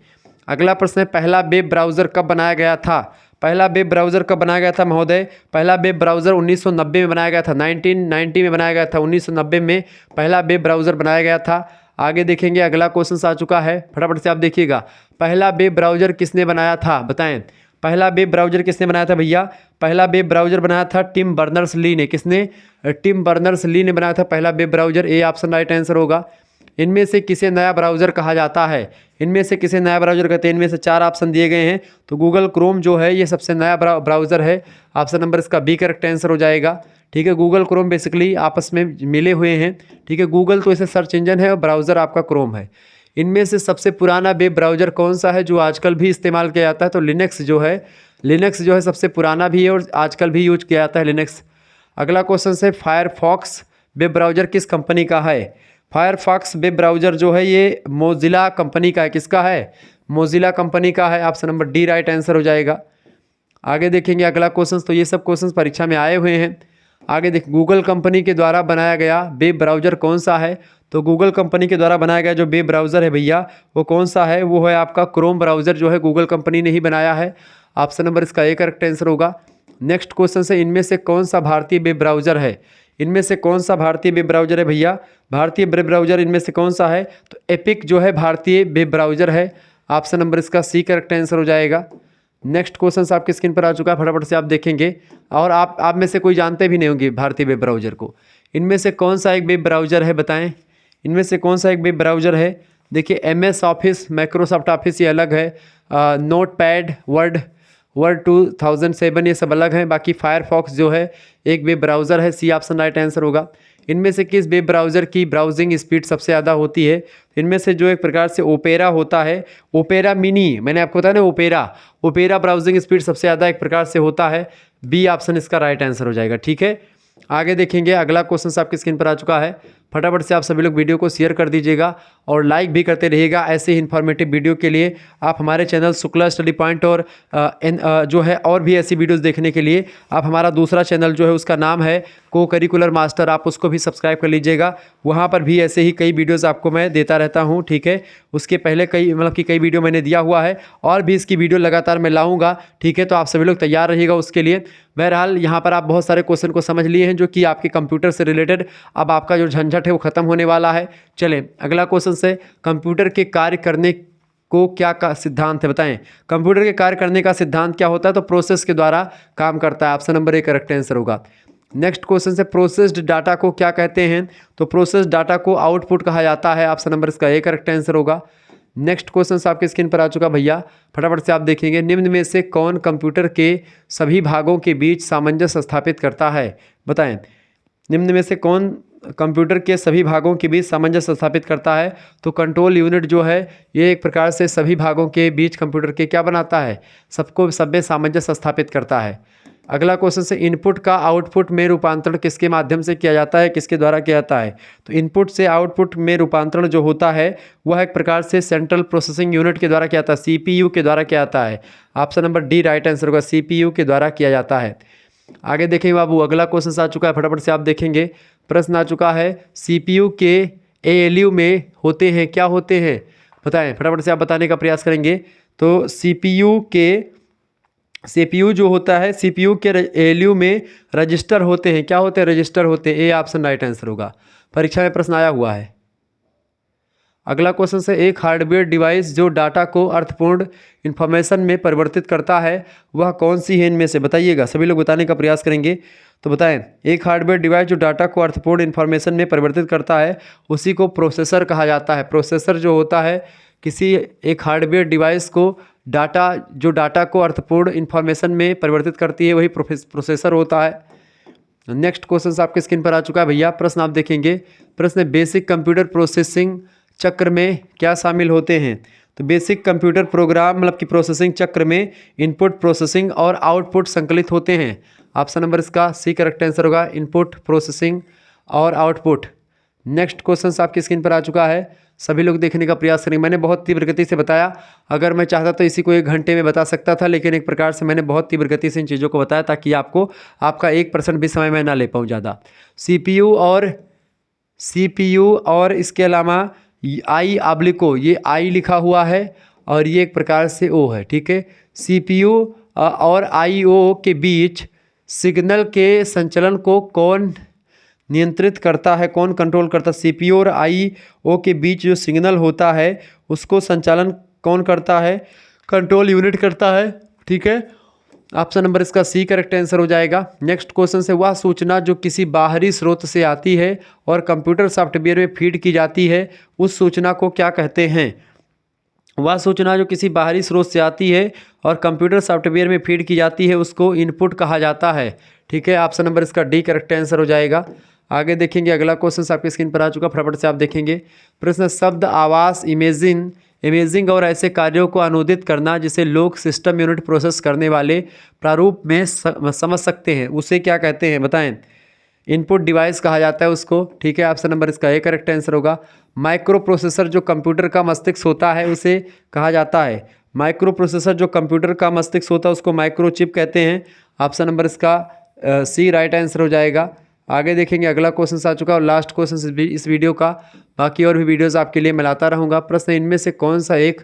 अगला प्रश्न है, पहला वेब ब्राउज़र कब बनाया गया था? पहला वेब ब्राउज़र कब बनाया गया था महोदय? पहला वेब ब्राउज़र 1990 में बनाया गया था। 1990 में बनाया गया था। 1990 में पहला वेब ब्राउज़र बनाया गया था। आगे देखेंगे, अगला क्वेश्चन आ चुका है, फटाफट से आप देखिएगा, पहला वेब ब्राउज़र किसने बनाया था? बताएं, पहला वेब ब्राउज़र किसने बनाया था भैया? पहला वेब ब्राउज़र बनाया था टिम बर्नर्स-ली ने। किसने? टिम बर्नर्स-ली ने बनाया था पहला web browser. A option right answer होगा। इनमें से किसे नया ब्राउज़र कहा जाता है? इनमें से किसे नया ब्राउज़र कहते हैं? इनमें से चार ऑप्शन दिए गए हैं, तो गूगल क्रोम जो है ये सबसे नया ब्राउज़र है। ऑप्शन नंबर इसका बी करेक्ट आंसर हो जाएगा। ठीक है, गूगल क्रोम बेसिकली आपस में मिले हुए हैं। ठीक है, गूगल तो इसे सर्च इंजन है और ब्राउज़र आपका क्रोम है। इनमें से सबसे पुराना वेब ब्राउज़र कौन सा है जो आजकल भी इस्तेमाल किया जाता है? तो लिनक्स जो है सबसे पुराना भी है और आजकल भी यूज किया जाता है लिनक्स। अगला क्वेश्चन है, फायरफॉक्स वेब ब्राउज़र किस कंपनी का है? फायरफॉक्स वेब ब्राउज़र जो है ये मोजिला कंपनी का है। किसका है? मोजिला कंपनी का है। Option number D right answer हो जाएगा। आगे देखेंगे अगला क्वेश्चन, तो ये सब क्वेश्चन परीक्षा में आए हुए हैं। आगे देख, गूगल कंपनी के द्वारा बनाया गया वेब ब्राउज़र कौन सा है? तो गूगल कंपनी के द्वारा बनाया गया जो वेब ब्राउज़र है भैया वो कौन सा है? वो है आपका क्रोम ब्राउज़र, जो है गूगल कंपनी ने ही बनाया है। ऑप्शन नंबर इसका ए करेक्ट आंसर होगा। नेक्स्ट क्वेश्चन है, इनमें से कौन सा भारतीय वेब ब्राउज़र है? इनमें से कौन सा भारतीय वेब ब्राउज़र है भैया? भारतीय वेब ब्राउज़र इनमें से कौन सा है? तो एपिक जो है भारतीय वेब ब्राउज़र है। ऑप्शन नंबर इसका सी करेक्ट आंसर हो जाएगा। नेक्स्ट क्वेश्चन आपकी स्क्रीन पर आ चुका है, फटाफट से आप देखेंगे। और आप में से कोई जानते भी नहीं होंगे भारतीय वेब ब्राउज़र को। इनमें से कौन सा एक वेब ब्राउज़र है बताएं, इनमें से कौन सा एक वेब ब्राउज़र है? देखिए MS ऑफिस, माइक्रोसॉफ्ट ऑफिस ये अलग है, नोटपैड, वर्ड 2007 ये सब अलग हैं। बाकी फायरफॉक्स जो है एक वेब ब्राउज़र है, सी ऑप्शन राइट आंसर होगा। इनमें से किस वेब ब्राउज़र की ब्राउजिंग स्पीड सबसे ज़्यादा होती है? इनमें से जो एक प्रकार से ओपेरा होता है, ओपेरा मिनी, मैंने आपको बताया ना ओपेरा ब्राउजिंग स्पीड सबसे ज़्यादा एक प्रकार से होता है। बी ऑप्शन इसका राइट आंसर हो जाएगा। ठीक है, आगे देखेंगे। अगला क्वेश्चन आपकी स्क्रीन पर आ चुका है, फटाफट से आप सभी लोग वीडियो को शेयर कर दीजिएगा और लाइक भी करते रहिएगा। ऐसे ही इन्फॉर्मेटिव वीडियो के लिए आप हमारे चैनल शुक्ला स्टडी पॉइंट और जो है और भी ऐसी वीडियोस देखने के लिए आप हमारा दूसरा चैनल जो है उसका नाम है को करिकुलर मास्टर, आप उसको भी सब्सक्राइब कर लीजिएगा। वहाँ पर भी ऐसे ही कई वीडियोज़ आपको मैं देता रहता हूँ। ठीक है, उसके पहले कई वीडियो मैंने दिया हुआ है और भी इसकी वीडियो लगातार मैं लाऊँगा। ठीक है, तो आप सभी लोग तैयार रहिएगा उसके लिए। बहरहाल यहाँ पर आप बहुत सारे क्वेश्चन को समझ लिए हैं जो कि आपके कंप्यूटर से रिलेटेड, अब आपका जो झंझट है वो ख़त्म होने वाला है। चलें अगला क्वेश्चन से, कंप्यूटर के कार्य करने को क्या का सिद्धांत है बताएं। कंप्यूटर के कार्य करने का सिद्धांत क्या होता है? तो प्रोसेस के द्वारा काम करता है। ऑप्शन नंबर 1 करेक्ट आंसर होगा। नेक्स्ट क्वेश्चन से, प्रोसेस्ड डाटा को क्या कहते हैं? तो प्रोसेस्ड डाटा को आउटपुट कहा जाता है। ऑप्शन नंबर इसका ए करेक्ट आंसर होगा। नेक्स्ट क्वेश्चन आपके स्क्रीन पर आ चुका भैया, फटाफट से आप देखेंगे। निम्न में से कौन कंप्यूटर के सभी भागों के बीच सामंजस्य स्थापित करता है? बताएं, निम्न में से कौन कंप्यूटर के सभी भागों के बीच सामंजस्य स्थापित करता है? तो कंट्रोल यूनिट जो है ये एक प्रकार से सभी भागों के बीच कंप्यूटर के क्या बनाता है? सब में सामंजस्य स्थापित करता है। अगला क्वेश्चन से, इनपुट का आउटपुट में रूपांतरण किसके माध्यम से किया जाता है, किसके द्वारा किया जाता है? तो इनपुट से आउटपुट में रूपांतरण जो होता है वह एक प्रकार से सेंट्रल प्रोसेसिंग यूनिट के द्वारा किया जाता है, CPU के द्वारा किया जाता है। Option number D right answer होगा, CPU के द्वारा किया जाता है। आगे देखेंगे बाबू, अगला क्वेश्चन आ चुका है, फटाफट से आप देखेंगे। प्रश्न आ चुका है, CPU के ALU में होते हैं, क्या होते हैं बताएं, फटाफट से आप बताने का प्रयास करेंगे। तो CPU जो होता है, CPU के ALU में रजिस्टर होते हैं, क्या होते हैं? रजिस्टर होते हैं। ए ऑप्शन राइट आंसर होगा, परीक्षा में प्रश्न आया हुआ है। अगला क्वेश्चन से, एक हार्डवेयर डिवाइस जो डाटा को अर्थपूर्ण इन्फॉर्मेशन में परिवर्तित करता है वह कौन सी है इनमें से? बताइएगा, सभी लोग बताने का प्रयास करेंगे। तो बताएं, एक हार्डवेयर डिवाइस जो डाटा को अर्थपूर्ण इन्फॉर्मेशन में परिवर्तित करता है उसी को प्रोसेसर कहा जाता है। प्रोसेसर जो होता है किसी एक हार्डवेयर डिवाइस को डाटा को अर्थपूर्ण इन्फॉर्मेशन में परिवर्तित करती है वही प्रोसेसर होता है। नेक्स्ट क्वेश्चन आपके स्क्रीन पर आ चुका है भैया, प्रश्न आप देखेंगे। प्रश्न, बेसिक कंप्यूटर प्रोसेसिंग चक्र में क्या शामिल होते हैं? तो बेसिक कंप्यूटर प्रोग्राम मतलब कि प्रोसेसिंग चक्र में इनपुट, प्रोसेसिंग और आउटपुट संकलित होते हैं। ऑप्शन नंबर इसका सी करेक्ट आंसर होगा, इनपुट, प्रोसेसिंग और आउटपुट। नेक्स्ट क्वेश्चन आपकी स्क्रीन पर आ चुका है, सभी लोग देखने का प्रयास करेंगे। मैंने बहुत तीव्र गति से बताया, अगर मैं चाहता तो इसी को 1 घंटे में बता सकता था, लेकिन एक प्रकार से मैंने बहुत तीव्र गति से इन चीज़ों को बताया ताकि आपका 1% भी समय मैं ना ले पाऊँ ज़्यादा। CPU और इसके अलावा I/O, ये I लिखा हुआ है और ये एक प्रकार से O है। ठीक है, CPU और I/O के बीच सिग्नल के संचलन को कौन नियंत्रित करता है, कौन कंट्रोल करता है? CPU और I/O के बीच जो सिग्नल होता है उसको संचालन कौन करता है? कंट्रोल यूनिट करता है। ठीक है, ऑप्शन नंबर इसका सी करेक्ट आंसर हो जाएगा। नेक्स्ट क्वेश्चन से, वह सूचना जो किसी बाहरी स्रोत से आती है और कंप्यूटर सॉफ्टवेयर में फीड की जाती है उस सूचना को क्या कहते हैं? वह सूचना जो किसी बाहरी स्रोत से आती है और कंप्यूटर सॉफ्टवेयर में फीड की जाती है उसको इनपुट कहा जाता है। ठीक है, ऑप्शन नंबर इसका डी करेक्ट आंसर हो जाएगा। आगे देखेंगे, अगला क्वेश्चन आपकी स्क्रीन पर आ चुका, फटाफट से आप देखेंगे। प्रश्न, शब्द, आवाज़, इमेजिंग और ऐसे कार्यों को अनुदित करना जिसे लोग सिस्टम यूनिट प्रोसेस करने वाले प्रारूप में समझ सकते हैं उसे क्या कहते हैं? बताएं। इनपुट डिवाइस कहा जाता है उसको। ठीक है, ऑप्शन नंबर इसका ए करेक्ट आंसर होगा। माइक्रो प्रोसेसर जो कंप्यूटर का मस्तिष्क होता है उसे कहा जाता है। माइक्रो प्रोसेसर जो कंप्यूटर का मस्तिष्क होता है उसको माइक्रोचिप कहते हैं। ऑप्शन नंबर इसका सी राइट आंसर हो जाएगा। आगे देखेंगे, अगला क्वेश्चन आ चुका और लास्ट क्वेश्चन इस वीडियो का। बाकी और भी वीडियोस आपके लिए मैं लाता रहूँगा। प्रश्न, इनमें से कौन सा एक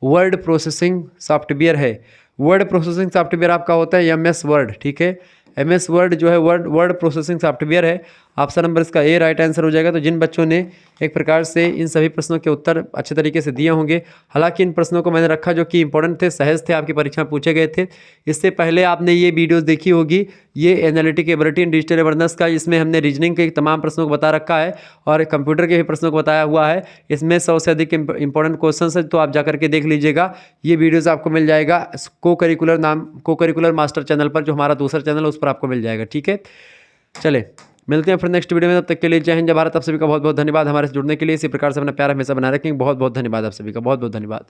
वर्ड प्रोसेसिंग सॉफ्टवेयर है? वर्ड प्रोसेसिंग सॉफ्टवेयर आपका होता है MS वर्ड। ठीक है, MS वर्ड जो है वर्ड प्रोसेसिंग सॉफ्टवेयर है। ऑप्शन नंबर इसका ए राइट आंसर हो जाएगा। तो जिन बच्चों ने एक प्रकार से इन सभी प्रश्नों के उत्तर अच्छे तरीके से दिए होंगे, हालांकि इन प्रश्नों को मैंने रखा जो कि इंपॉर्टेंट थे, सहज थे, आपकी परीक्षा में पूछे गए थे। इससे पहले आपने ये वीडियोस देखी होगी, ये analytic ability in digital awareness का, इसमें हमने रीजनिंग के तमाम प्रश्नों को बता रखा है और कंप्यूटर के भी प्रश्नों को बताया हुआ है। इसमें 100 से अधिक इंपॉर्टेंट क्वेश्चन है, तो आप जाकर के देख लीजिएगा। ये वीडियोज़ आपको मिल जाएगा को करिकुलर मास्टर चैनल पर, जो हमारा दूसरा चैनल है उस पर आपको मिल जाएगा। ठीक है, चले मिलते हैं फिर नेक्स्ट वीडियो में। तब तक के लिए जय हिंद, जय भारत। आप सभी का बहुत बहुत धन्यवाद हमारे से जुड़ने के लिए। इसी प्रकार से अपना प्यार हमेशा बनाए रखेंगे। बहुत बहुत धन्यवाद आप सभी का, बहुत बहुत धन्यवाद।